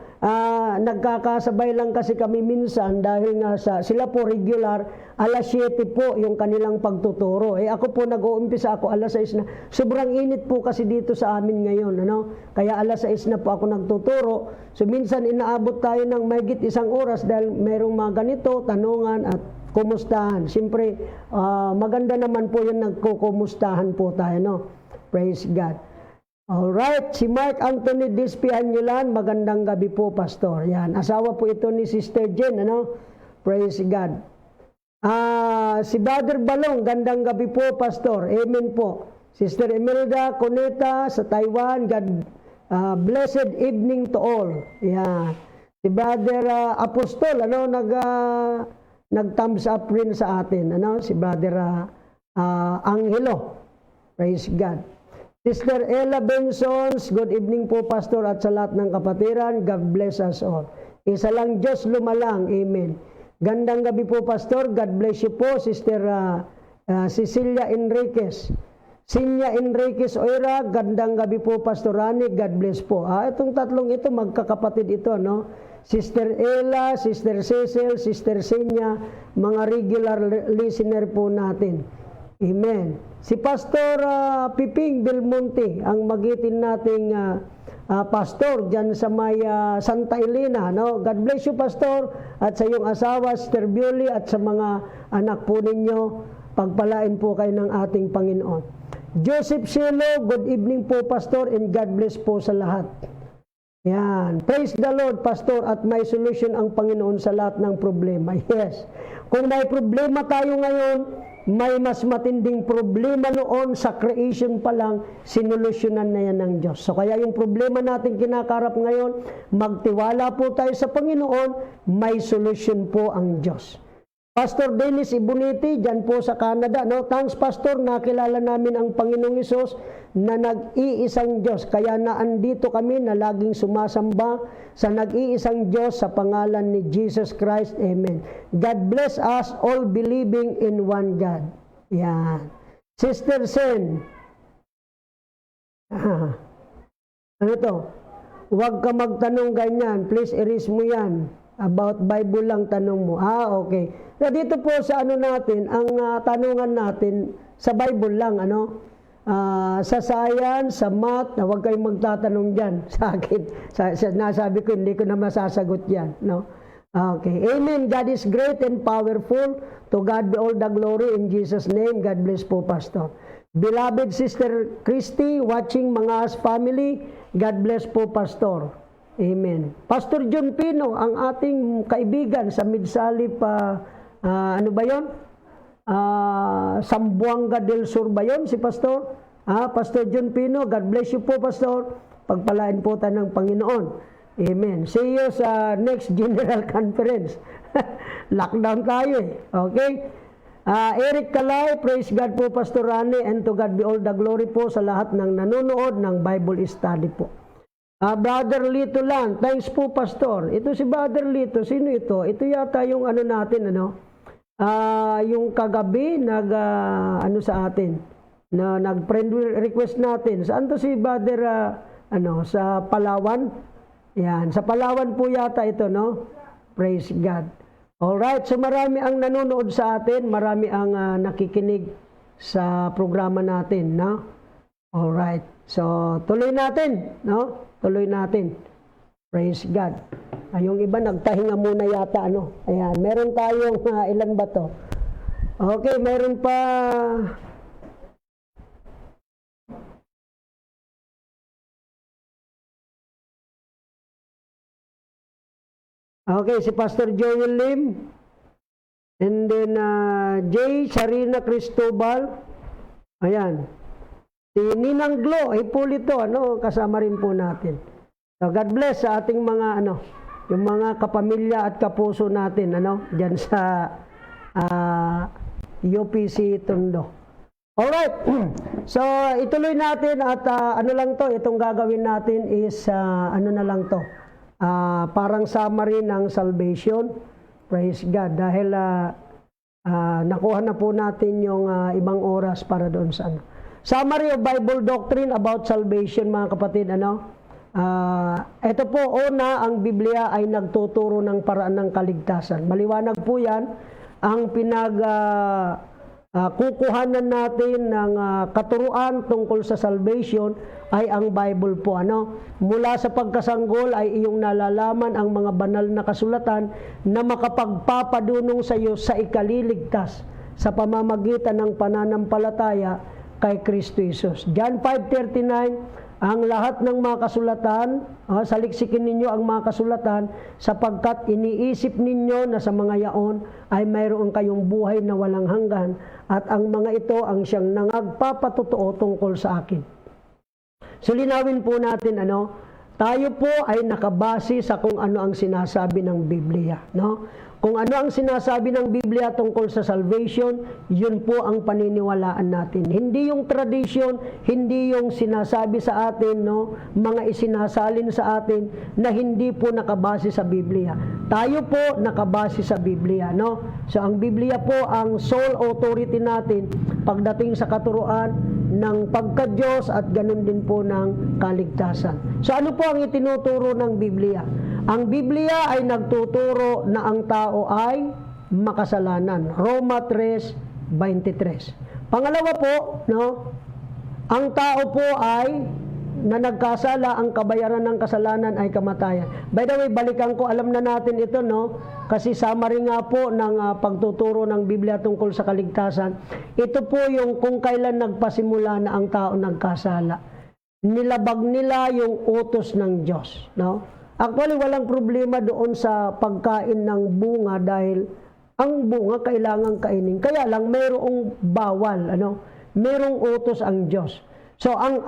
nagkakasabay lang kasi kami minsan dahil nga sila po regular, alas 7 po yung kanilang pagtuturo. Ako po nag-uumpisa ako alas 6 na. Sobrang init po kasi dito sa amin ngayon. Kaya alas 6 na po ako nagtuturo. So minsan inaabot tayo ng mahigit 1 oras dahil merong mga ganito, tanungan at kumustahan. Siyempre, maganda naman po yung nagkukumustahan po tayo, Praise God. Alright, si Mark Anthony Dispianulan, magandang gabi po, Pastor. Yan, asawa po ito ni Sister Jen, Praise God. Si Brother Balong, gandang gabi po, Pastor. Amen po. Sister Imelda Coneta sa Taiwan, God blessed evening to all. Yan. Si Brother Apostol, nag-thumbs up rin sa atin, si Brother Angelo. Praise God. Sister Ella Bensons, good evening po Pastor at sa lahat ng kapatiran. God bless us all. Isa lang Diyos lumalang. Amen. Gandang gabi po Pastor. God bless you po Sister Cecilia Enriquez. Sinya Enriquez Oira, gandang gabi po Pastor Rani. God bless po. Itong tatlong ito, magkakapatid ito, Sister Ella, Sister Cecil, Sister Sinya, mga regular listener po natin. Amen. Si Pastor Piping Belmonte, ang magitin nating pastor dyan sa may Santa Elena. God bless you, Pastor, at sa iyong asawa, Sister Beauty, at sa mga anak po ninyo, pagpalain po kayo ng ating Panginoon. Joseph Cielo, good evening po, Pastor, and God bless po sa lahat. Yan. Praise the Lord, Pastor, at may solution ang Panginoon sa lahat ng problema. Yes. Kung may problema tayo ngayon, may mas matinding problema noon sa creation pa lang, sinolusyonan na yan ng Diyos. So kaya yung problema natin kinakarap ngayon, magtiwala po tayo sa Panginoon, may solusyon po ang Diyos. Pastor Dennis Ibuniti, dyan po sa Canada. Thanks, Pastor, nakilala namin ang Panginoong Hesus na nag-iisang Diyos. Kaya naandito kami na laging sumasamba sa nag-iisang Diyos sa pangalan ni Jesus Christ. Amen. God bless us all believing in one God. Yan. Sister Sen. Ano to? Huwag ka magtanong ganyan. Please erase mo yan. About Bible lang tanong mo. Okay. So dito po sa natin, ang tanungan natin sa Bible lang, sa science, sa math, na huwag kayong magtatanong dyan sa akin. Nasabi ko, hindi ko na masasagot yan. Okay. Amen. God is great and powerful. To God be all the glory in Jesus' name. God bless po, Pastor. Beloved Sister Christy, watching Mangas family, God bless po, Pastor. Amen. Pastor John Pino, ang ating kaibigan sa Midsalip, ano ba yun? Sambuanga del Sur ba yun, si Pastor? Pastor John Pino, God bless you po, Pastor. Pagpalain po tayo ng Panginoon. Amen. See you sa next General Conference. Lockdown tayo eh. Okay? Eric Kalay, praise God po, Pastor Rani, and to God be all the glory po sa lahat ng nanonood ng Bible study po. Brother Lito Lan, thanks po, Pastor. Ito si Brother Lito, sino ito? Ito yata yung ano natin, yung kagabi, ano sa atin, na nag-friend request natin. Saan to si Brother, sa Palawan? Yan, sa Palawan po yata ito, no? Praise God. Alright, so marami ang nanonood sa atin, marami ang nakikinig sa programa natin, no? Alright, so tuloy natin, no? Tuloy natin. Praise God. Yung iba nagtahinga muna yata, ano? Ayan, meron tayong, ilan ba to? Okay, meron pa... Okay, si Pastor Joel Lim. And then, Jay Sarina Cristobal. Ayan. Si Ninang Glo, Hipólito, kasama rin po natin. So, God bless sa ating mga, yung mga kapamilya at kapuso natin, dyan sa UPC Tondo. Alright. So, ituloy natin at itong gagawin natin is, na lang to. Parang summary ng salvation. Praise God. Dahil nakuha na po natin yung ibang oras para doon sa Summary of Bible doctrine about salvation, mga kapatid. Ito po, una, ang Biblia ay nagtuturo ng paraan ng kaligtasan. Maliwanag po yan. Ang kukuhanan natin ng katuruan tungkol sa salvation ay ang Bible po. Mula sa pagkasanggol ay iyong nalalaman ang mga banal na kasulatan na makapagpapadunong sa iyo sa ikaliligtas sa pamamagitan ng pananampalataya kay Kristo Jesus. John 5:39, ang lahat ng mga kasulatan, saliksikin ninyo ang mga kasulatan sapagkat iniisip ninyo na sa mga yaon ay mayroon kayong buhay na walang hanggan at ang mga ito ang siyang nangagpapatotoo tungkol sa akin. So linawin po natin, tayo po ay nakabase sa kung ano ang sinasabi ng Biblia, Kung ano ang sinasabi ng Biblia tungkol sa salvation, yun po ang paniniwalaan natin. Hindi yung tradition, hindi yung sinasabi sa atin, mga isinasalin sa atin na hindi po nakabase sa Biblia. Tayo po nakabase sa Biblia, So ang Biblia po ang sole authority natin pagdating sa katuruan ng pagka-Diyos at ganun din po ng kaligtasan. So ano po ang itinuturo ng Biblia? Ang Biblia ay nagtuturo na ang tao ay makasalanan. Roma 3:23. Pangalawa po, ang tao po ay na nagkasala, ang kabayaran ng kasalanan ay kamatayan. By the way, balikan ko, alam na natin ito, kasi summary nga po ng pagtuturo ng Biblia tungkol sa kaligtasan. Ito po yung kung kailan nagpasimula na ang tao nagkasala. Nilabag nila yung utos ng Diyos, Actually, walang problema doon sa pagkain ng bunga dahil ang bunga kailangan kainin. Kaya lang mayroong bawal, Mayroong utos ang Diyos. So ang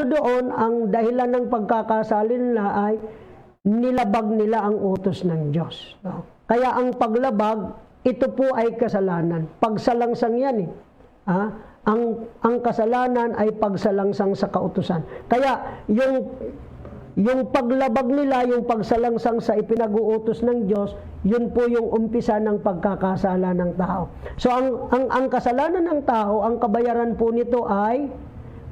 doon, ang dahilan ng pagkakasali nila ay nilabag nila ang utos ng Diyos. Kaya ang paglabag, ito po ay kasalanan. Pagsalangsang yan eh. Ang kasalanan ay pagsalangsang sa kautusan. Kaya yung paglabag nila, yung pagsalangsang sa ipinag-uutos ng Diyos, yun po yung umpisa ng pagkakasala ng tao. So ang kasalanan ng tao, ang kabayaran po nito ay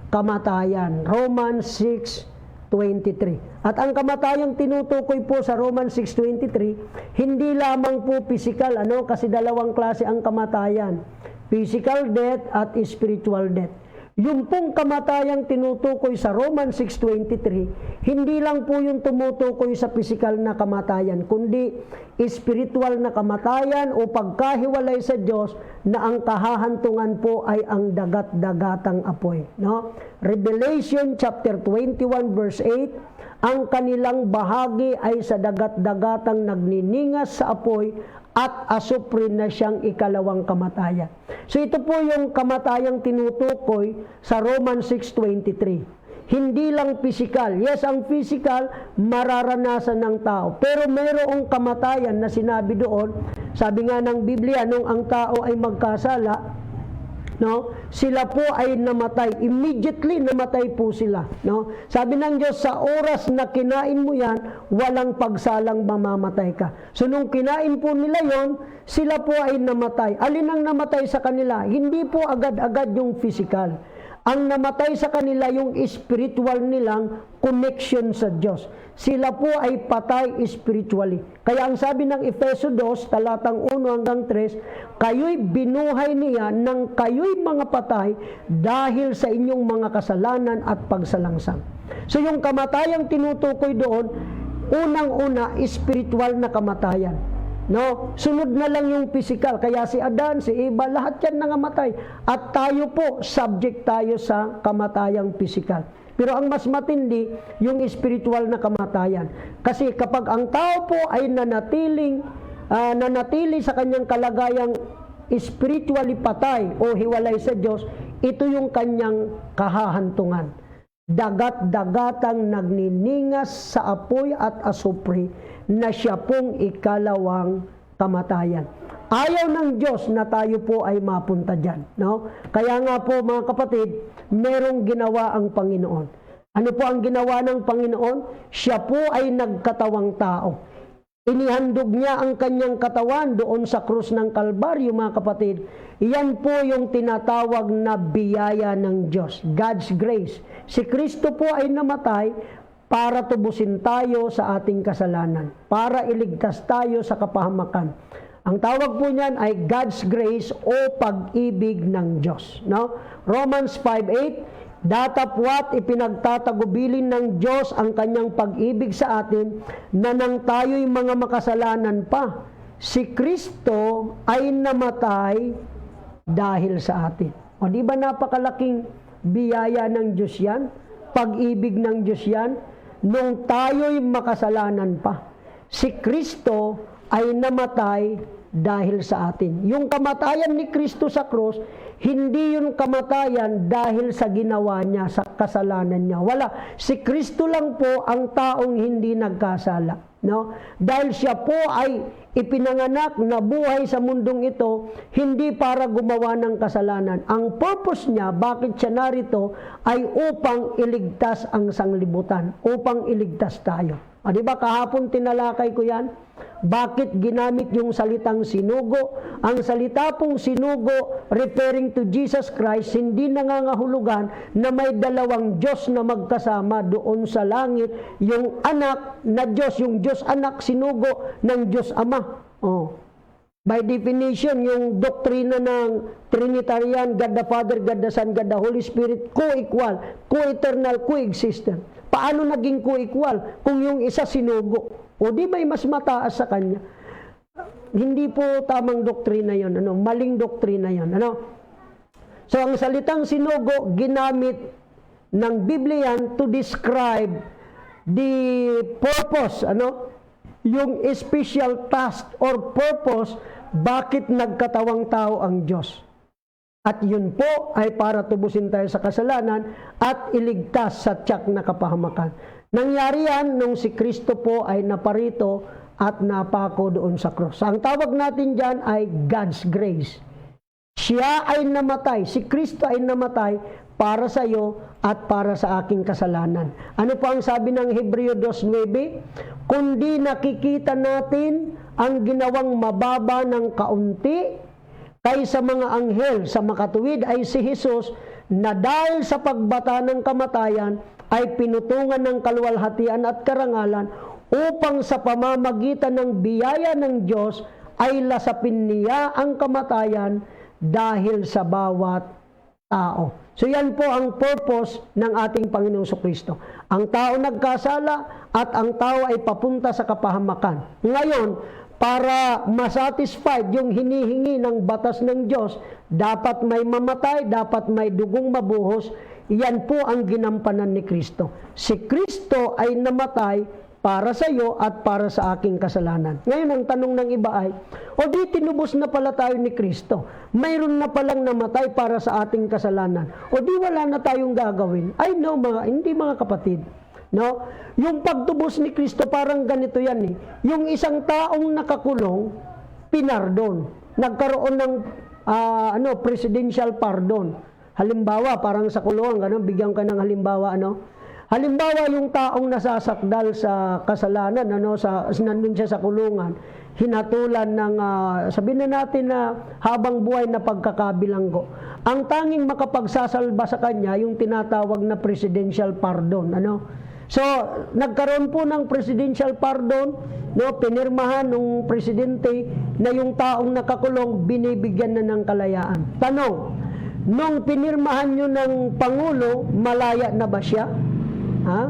kamatayan. Romans 6:23. At ang kamatayang tinutukoy po sa Romans 6:23, hindi lamang po physical, kasi dalawang klase ang kamatayan. Physical death at spiritual death. Yung pong kamatayang tinutukoy sa Romans 6:23, hindi lang po yung tumutukoy sa pisikal na kamatayan, kundi spiritual na kamatayan o pagkahiwalay sa Diyos na ang kahahantungan po ay ang dagat-dagatang apoy. No? Revelation chapter 21 verse 8, ang kanilang bahagi ay sa dagat-dagatang nagniningas sa apoy at asupre na siyang ikalawang kamatayan. So ito po yung kamatayang tinutukoy sa Romans 6:23. Hindi lang physical. Yes, ang physical mararanasan ng tao. Pero mayroong kamatayan na sinabi doon, sabi nga ng Biblia, nung ang tao ay magkasala, no, sila po ay namatay. Immediately namatay po sila. No? Sabi ng Diyos, sa oras na kinain mo yan, walang pagsalang mamamatay ka. So nung kinain po nila yon, sila po ay namatay. Alin ang namatay sa kanila? Hindi po agad-agad yung physical. Ang namatay sa kanila yung spiritual nilang connection sa Diyos. Sila po ay patay spiritually. Kaya ang sabi ng Efeso 2, talatang 1 hanggang 3, kayo'y binuhay niya nang kayo'y mga patay dahil sa inyong mga kasalanan at pagsalangsang. So yung kamatayang tinutukoy doon, unang-una, spiritual na kamatayan. No? Sunod na lang yung physical. Kaya si Adan, si Eva, lahat yan nangamatay. At tayo po, subject tayo sa kamatayang physical. Pero ang mas matindi, yung spiritual na kamatayan. Kasi kapag ang tao po ay nanatili sa kanyang kalagayang spiritually patay o hiwalay sa Diyos, ito yung kanyang kahahantungan. Dagat-dagatang nagniningas sa apoy at asupre na siya pong ikalawang kamatayan. Ayaw ng Diyos na tayo po ay mapunta dyan. No? Kaya nga po mga kapatid, merong ginawa ang Panginoon. Ano po ang ginawa ng Panginoon? Siya po ay nagkatawang tao. Inihandog niya ang kanyang katawan doon sa krus ng Kalbaryo, mga kapatid. Iyan po yung tinatawag na biyaya ng Diyos, God's grace. Si Kristo po ay namatay para tubusin tayo sa ating kasalanan, para iligtas tayo sa kapahamakan. Ang tawag po niyan ay God's grace o pag-ibig ng Diyos. No? Romans 5:8, datapwat ipinagtatagubilin ng Diyos ang kanyang pag-ibig sa atin na nang tayo'y mga makasalanan pa, si Kristo ay namatay dahil sa atin. O di ba napakalaking biyaya ng Diyos yan? Pag-ibig ng Diyos yan? Nung tayo'y makasalanan pa, si Kristo ay namatay dahil sa atin. Yung kamatayan ni Kristo sa krus, hindi yung kamatayan dahil sa ginawa niya, sa kasalanan niya. Wala. Si Kristo lang po ang taong hindi nagkasala. No? Dahil siya po ay ipinanganak na buhay sa mundong ito, hindi para gumawa ng kasalanan. Ang purpose niya, bakit siya narito, ay upang iligtas ang sanglibutan, upang iligtas tayo. O, diba, kahapon tinalakay ko yan. Bakit ginamit yung salitang sinugo? Ang salita pong sinugo, referring to Jesus Christ, hindi nangangahulugan na may dalawang Diyos na magkasama doon sa langit. Yung anak na Diyos, yung Diyos anak, sinugo ng Diyos Ama. Oh. By definition, yung doktrina ng Trinitarian, God the Father, God the Son, God the Holy Spirit, co-equal, co-eternal, co-existent. Paano naging co-equal kung yung isa sinugo? O di ba mas mataas sa kanya? Hindi po tamang doktrina yon, maling doktrina yon, So ang salitang sinugo ginamit ng Biblia to describe the purpose, yung special task or purpose bakit nagkatawang tao ang Diyos. At yun po ay para tubusin tayo sa kasalanan at iligtas sa tiyak na kapahamakan. Nangyari yan nung si Kristo po ay naparito at napako doon sa cross. Ang tawag natin dyan ay God's grace. Siya ay namatay, si Kristo ay namatay para sa iyo at para sa aking kasalanan. Ano po ang sabi ng Hebreo 2:9? Kundi nakikita natin ang ginawang mababa ng kaunti kaysa mga anghel sa makatuwid ay si Jesus na dahil sa pagbata ng kamatayan ay pinutungan ng kaluwalhatian at karangalan upang sa pamamagitan ng biyaya ng Diyos ay lasapin niya ang kamatayan dahil sa bawat tao. So yan po ang purpose ng ating Panginoong Kristo. Ang tao nagkasala at ang tao ay papunta sa kapahamakan. Ngayon, para masatisfied yung hinihingi ng batas ng Diyos, dapat may mamatay, dapat may dugong mabuhos. Yan po ang ginampanan ni Kristo. Si Kristo ay namatay para sa iyo at para sa aking kasalanan. Ngayon, ang tanong ng iba ay, o di tinubos na pala tayo ni Kristo. Mayroon na palang namatay para sa ating kasalanan. O di wala na tayong gagawin. Ay no, hindi mga kapatid. No? Yung pagtubos ni Kristo parang ganito yan eh. Yung isang taong nakakulong, pinardon. Nagkaroon ng presidential pardon. Halimbawa, parang sa kulungan, bigyan ka ng halimbawa, halimbawa, yung taong nasasakdal sa kasalanan, nandun siya sa kulungan, hinatulan ng, sabihin na natin na habang buhay na pagkakabilanggo. Ang tanging makapagsasalba sa kanya, yung tinatawag na presidential pardon. So, nagkaroon po ng presidential pardon, pinirmahan ng presidente na yung taong nakakulong, binibigyan na ng kalayaan. Tanong, nung pinirmahan nyo ng Pangulo, malaya na ba siya? Ha?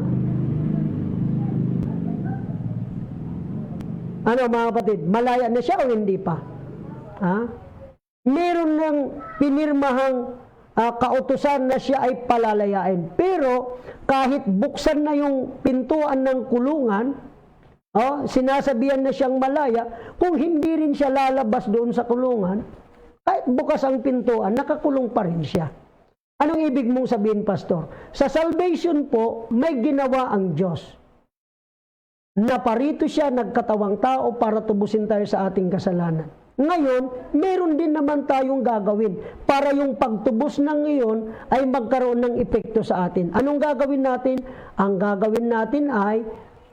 Ano mga kapatid, malaya na siya o hindi pa? Ha? Meron ng pinirmahang kautusan na siya ay palalayain. Pero kahit buksan na yung pintuan ng kulungan, sinasabihan na siyang malaya, kung hindi rin siya lalabas doon sa kulungan, kahit bukas ang pintuan, nakakulong pa rin siya. Anong ibig mong sabihin, Pastor? Sa salvation po, may ginawa ang Diyos. Naparito siya, nagkatawang tao para tubusin tayo sa ating kasalanan. Ngayon, meron din naman tayong gagawin para yung pagtubos ng iyon ay magkaroon ng epekto sa atin. Anong gagawin natin? Ang gagawin natin ay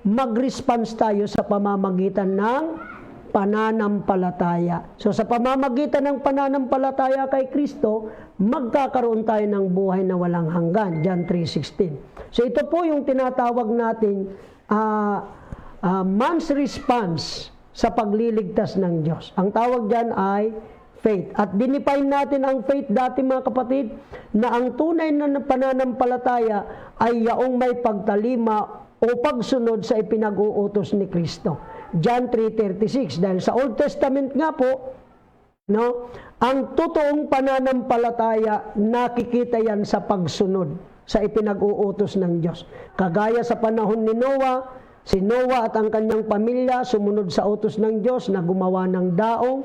mag-response tayo sa pamamagitan ng pananampalataya. So sa pamamagitan ng pananampalataya kay Kristo, magkakaroon tayo ng buhay na walang hanggan. John 3:16. So ito po yung tinatawag nating man's response sa pagliligtas ng Diyos. Ang tawag dyan ay faith. At dinefine natin ang faith dati mga kapatid, na ang tunay na pananampalataya ay yaong may pagtalima o pagsunod sa ipinag-uutos ni Kristo. John 3:36. Dahil sa Old Testament nga po, ang totoong pananampalataya, nakikita yan sa pagsunod sa ipinag-uutos ng Diyos. Kagaya sa panahon ni Noah, si Noah at ang kanyang pamilya sumunod sa utos ng Diyos na gumawa ng daong.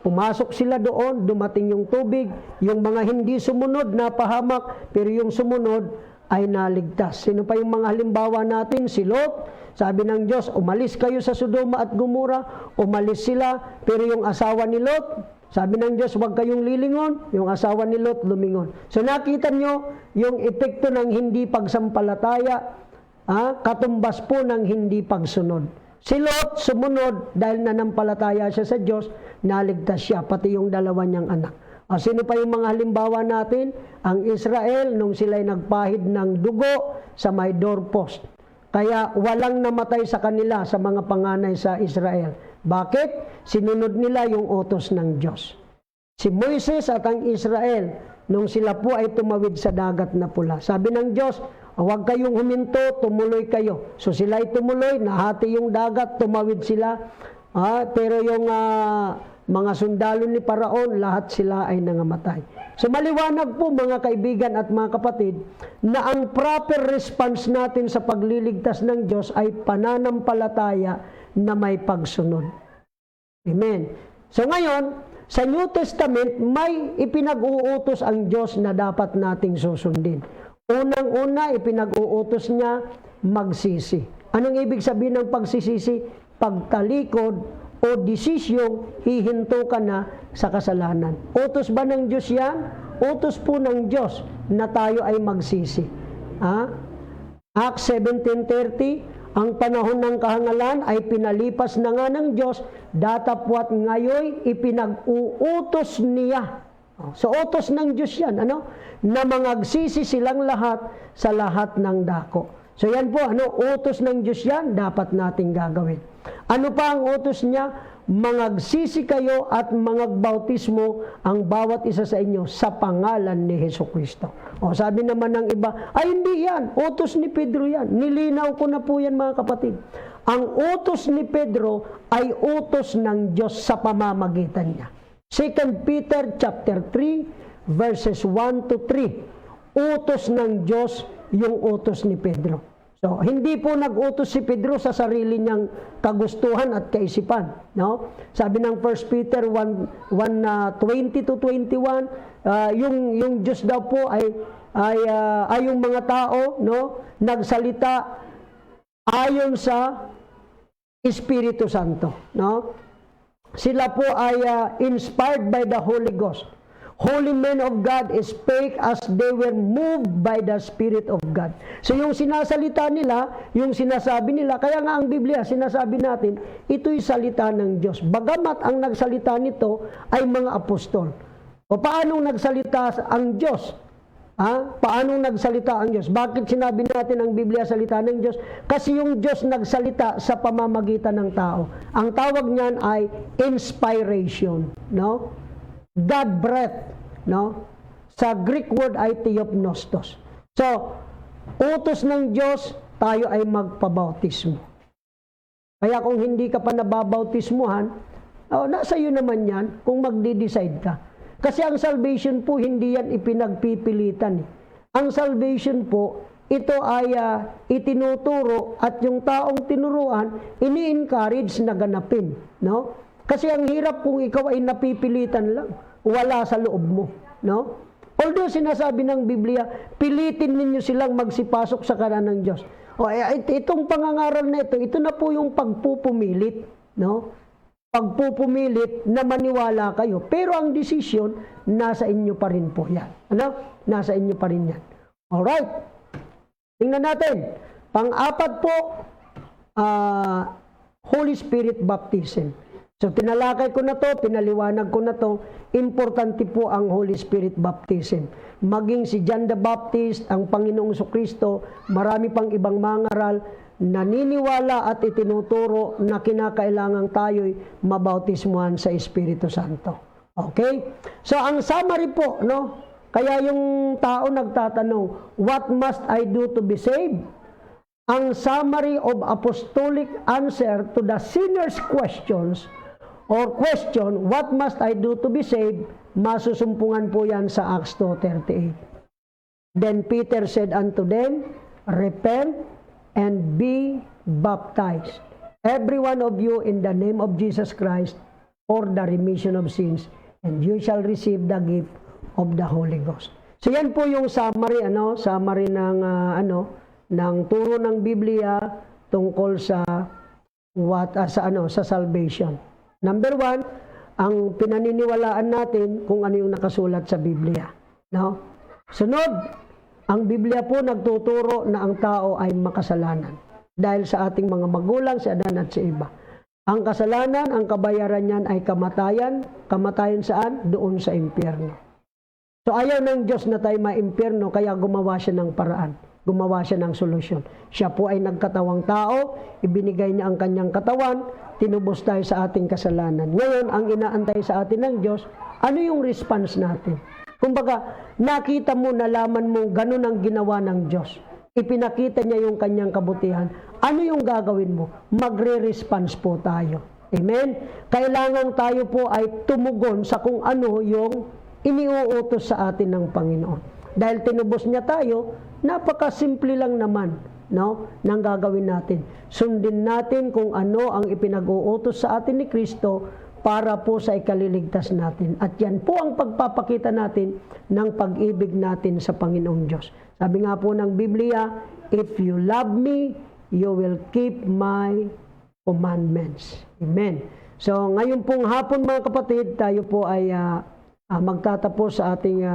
Pumasok sila doon, dumating yung tubig. Yung mga hindi sumunod, napahamak, pero yung sumunod ay naligtas. Sino pa yung mga halimbawa natin? Si Lot. Sabi ng Diyos, umalis kayo sa Sodoma at Gomora. Umalis sila, pero yung asawa ni Lot, sabi ng Diyos, huwag kayong lilingon. Yung asawa ni Lot, lumingon. So nakita nyo yung epekto ng hindi pagsampalataya, katumbas po ng hindi pagsunod. Si Lot, sumunod dahil nanampalataya siya sa Diyos, naligtas siya, pati yung dalawa niyang anak. Sino pa yung mga halimbawa natin? Ang Israel, nung sila'y nagpahid ng dugo sa may doorpost. Kaya walang namatay sa kanila sa mga panganay sa Israel. Bakit? Sinunod nila yung utos ng Diyos. Si Moises at ang Israel, nung sila po ay tumawid sa dagat na pula. Sabi ng Diyos, huwag kayong huminto, tumuloy kayo. So sila ay tumuloy, nahati yung dagat, tumawid sila. Pero yung mga sundalo ni Paraon, lahat sila ay nangamatay. So maliwanag po mga kaibigan at mga kapatid, na ang proper response natin sa pagliligtas ng Diyos ay pananampalataya na may pagsunod. Amen. So ngayon, sa New Testament, may ipinag-uutos ang Diyos na dapat nating susundin. Unang-una, ipinag-uutos niya, magsisi. Anong ibig sabihin ng pagsisisi? Pagtalikod o desisyong hihinto ka na sa kasalanan. Utos ba ng Diyos yan? Utos po ng Diyos na tayo ay magsisi. Acts 17:30, ang panahon ng kahangalan ay pinalipas na nga ng Diyos, datapwat ngayon ipinag-uutos niya. So utos ng Diyos yan, na mangagsisi silang lahat sa lahat ng dako. So yan po, utos ng Diyos yan, dapat nating gagawin. Ano pa ang utos niya? mangagsisi kayo at mangagbautismo ang bawat isa sa inyo sa pangalan ni Hesukristo. O sabi naman ng iba, ay hindi yan, utos ni Pedro yan. Nilinaw ko na po yan mga kapatid. Ang utos ni Pedro ay utos ng Diyos sa pamamagitan niya. 2 Peter chapter 3 verses 1 to 3. Utos ng Diyos yung utos ni Pedro. So, hindi po nag-utos si Pedro sa sarili niyang kagustuhan at kaisipan, no? Sabi ng 1 Peter 1:20 to 21, yung Diyos daw po ay yung mga tao, no, nagsalita ayon sa Espiritu Santo, no? Sila po ay inspired by the Holy Ghost. Holy men of God spake as they were moved by the Spirit of God. So yung sinasalita nila, yung sinasabi nila, kaya nga ang Biblia, sinasabi natin, ito'y salita ng Diyos. Bagamat ang nagsalita nito ay mga apostol. O paano nagsalita ang Diyos? Paano nagsalita ang Diyos? Bakit sinabi natin ang Biblia salita ng Diyos? Kasi yung Diyos nagsalita sa pamamagitan ng tao. Ang tawag niyan ay inspiration, no? God breath, no? Sa Greek word ay theopnostos. So, utos ng Diyos, tayo ay magpabautismo. Kaya kung hindi ka pa nababautismuhan, nasa iyo naman yan kung magde-decide ka. Kasi ang salvation po, hindi yan ipinagpipilitan. Ang salvation po, ito ay itinuturo at yung taong tinuruan, ini-encourage na ganapin, no? Kasi ang hirap kung ikaw ay napipilitan lang, wala sa loob mo, no? Although sinasabi ng Biblia, pilitin ninyo silang magsipasok sa kanan ng Diyos. Itong pangangaral na ito na po yung pagpupumilit, no? Pagpupumilit na maniwala kayo. Pero ang desisyon, nasa inyo pa rin po yan. Ano? Nasa inyo pa rin yan. Alright. Tingnan natin. Pang-apat po, Holy Spirit baptism. So, tinalakay ko na to, pinaliwanag ko na to, importante po ang Holy Spirit baptism. Maging si John the Baptist, ang Panginoong Jesucristo, marami pang ibang mangaral, naniniwala at itinuturo na kinakailangan tayo'y mabautismuhan sa Espiritu Santo. Okay? So, ang summary po, no? Kaya yung tao nagtatanong, what must I do to be saved? Ang summary of apostolic answer to the sinner's questions or question, what must I do to be saved? Masusumpungan po yan sa Acts 2:38. Then Peter said unto them, repent and be baptized, every one of you in the name of Jesus Christ for the remission of sins, and you shall receive the gift of the Holy Ghost. So yan po yung summary, summary ng ng turo ng Biblia tungkol sa sa salvation. Number 1, ang pinaniniwalaan natin kung ano yung nakasulat sa Biblia. No? Sunod, ang Biblia po nagtuturo na ang tao ay makasalanan dahil sa ating mga magulang, si Adan at si Eva. Ang kasalanan, ang kabayaran niyan ay kamatayan. Kamatayan saan? Doon sa impyerno. So ayaw ng Diyos na tayo ma-impyerno, kaya gumawa siya ng paraan. Gumawa siya ng solusyon. Siya po ay nagkatawang tao, ibinigay niya ang kanyang katawan, tinubos tayo sa ating kasalanan. Ngayon, ang inaantay sa atin ng Diyos, ano yung response natin? Kumbaga, nakita mo, nalaman mo, ganun ang ginawa ng Diyos. Ipinakita niya yung kanyang kabutihan. Ano yung gagawin mo? Magre-response po tayo. Amen? Kailangan tayo po ay tumugon sa kung ano yung iniuutos sa atin ng Panginoon. Dahil tinubos niya tayo, napakasimple lang naman, no, nang gagawin natin. Sundin natin kung ano ang ipinag-uutos sa atin ni Kristo para po sa ikaliligtas natin. At yan po ang pagpapakita natin ng pag-ibig natin sa Panginoong Diyos. Sabi nga po ng Biblia, if you love me, you will keep my commandments. Amen. So ngayon pong hapon mga kapatid, tayo po ay magtatapos sa ating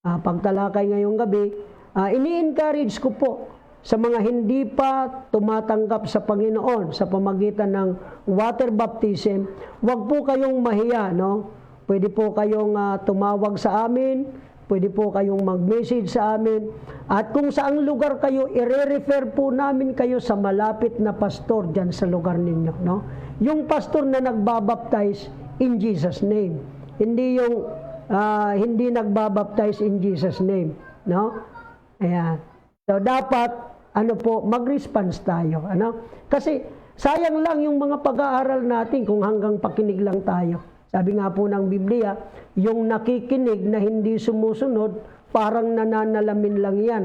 pagtalakay ngayong gabi. Ini-encourage ko po sa mga hindi pa tumatanggap sa Panginoon sa pamagitan ng water baptism, huwag po kayong mahiya, no? Pwede po kayong tumawag sa amin, pwede po kayong mag-message sa amin. At kung saang lugar kayo, i-refer po namin kayo sa malapit na pastor dyan sa lugar ninyo. No? Yung pastor na nagbabaptize in Jesus' name. Hindi yung hindi nagbabaptize in Jesus' name. No? Ayan. So, dapat, mag-response tayo. Kasi, sayang lang yung mga pag-aaral natin kung hanggang pakinig lang tayo. Sabi nga po ng Biblia, yung nakikinig na hindi sumusunod, parang nananalamin lang yan.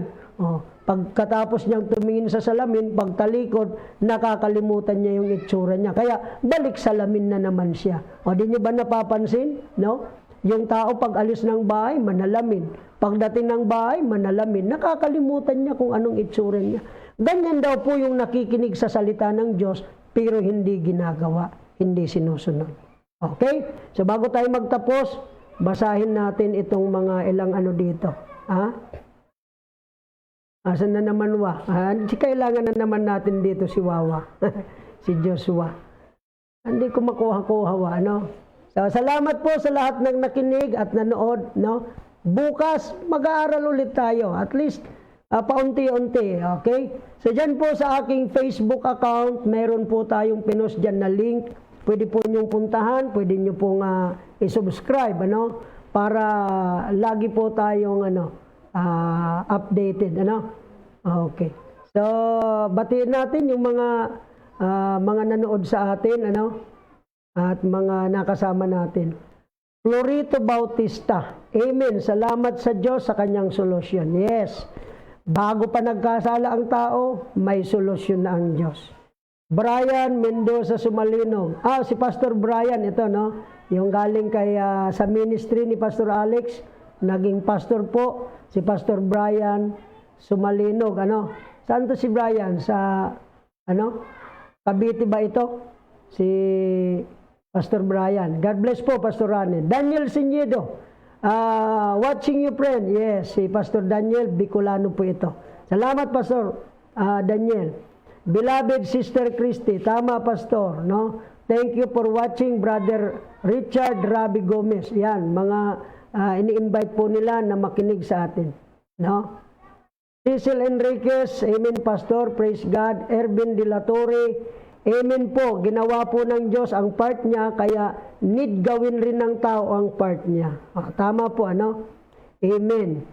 Pagkatapos niyang tumingin sa salamin, pagtalikod, nakakalimutan niya yung itsura niya. Kaya, balik salamin na naman siya. Di niyo ba napapansin? No? Yung tao pag alis ng bahay, manalamin. Pagdating ng bahay, manalamin. Nakakalimutan niya kung anong itsura niya. Ganyan daw po yung nakikinig sa salita ng Diyos, pero hindi ginagawa, hindi sinusunod. Okay? So bago tayo magtapos, basahin natin itong mga ilang dito. Asan na naman kailangan na naman natin dito si Wawa. Si Joshua. Hindi ko makuha-kuha So, salamat po sa lahat ng nakinig at nanood. No? Bukas, mag-aaral ulit tayo. At least, paunti-unti. Okay? So, dyan po sa aking Facebook account, meron po tayong pinost dyan na link. Pwede po niyong puntahan, pwede niyo pong i-subscribe. Para lagi po tayong updated. Okay. So, batiin natin yung mga nanood sa atin. At mga nakasama natin. Florito Bautista. Amen. Salamat sa Diyos sa kanyang solusyon. Yes. Bago pa nagkasala ang tao, may solusyon na ang Diyos. Brian Mendoza Sumalinog. Si Pastor Brian, ito, no? Yung galing kay sa ministry ni Pastor Alex, naging pastor po, si Pastor Brian Sumalinog. Saan to si Brian? Sa, Cavite ba ito? Si Pastor Brian. God bless po, Pastor Rane. Daniel Sinyedo. Watching you, friend. Yes, si Pastor Daniel, Bicolano po ito. Salamat, Pastor Daniel. Beloved Sister Christy. Tama, Pastor. No? Thank you for watching, Brother Richard Rabi Gomez. Yan, mga ini-invite po nila na makinig sa atin. No? Cecil Enriquez. Amen, Pastor. Praise God. Ervin De La Torre. Amen po, ginawa po ng Diyos ang part niya, kaya need gawin rin ng tao ang part niya. Tama po, Amen.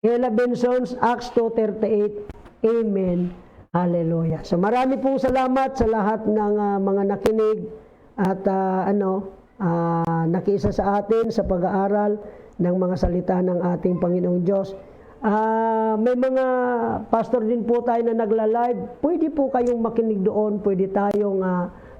Ella Bensons, Acts 2:38, Amen. Hallelujah. So marami pong salamat sa lahat ng mga nakinig at nakiisa sa atin sa pag-aaral ng mga salita ng ating Panginoong Diyos. May mga pastor din po tayo na nagla-live. Pwede po kayong makinig doon. Pwede tayong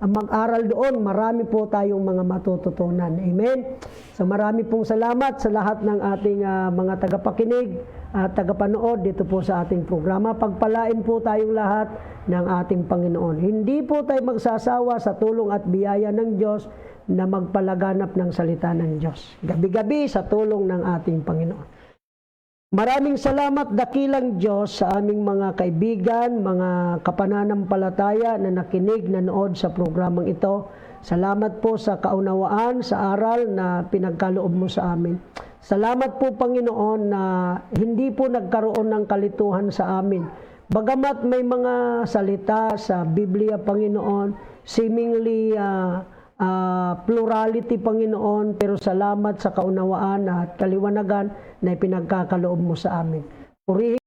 mag-aral doon. Marami po tayong mga matututunan. Amen? So marami pong salamat sa lahat ng ating mga tagapakinig at tagapanood dito po sa ating programa. Pagpalain po tayong lahat ng ating Panginoon. Hindi po tayo magsasawa sa tulong at biyaya ng Diyos na magpalaganap ng salita ng Diyos. Gabi-gabi sa tulong ng ating Panginoon. Maraming salamat, dakilang Diyos, sa aming mga kaibigan, mga kapananampalataya na nakinig, nanood sa programang ito. Salamat po sa kaunawaan, sa aral na pinagkaloob mo sa amin. Salamat po, Panginoon, na hindi po nagkaroon ng kalituhan sa amin. Bagamat may mga salita sa Biblia, Panginoon, seemingly plurality, Panginoon, pero salamat sa kaunawaan at kaliwanagan na ipinagkakaloob mo sa amin. Purihin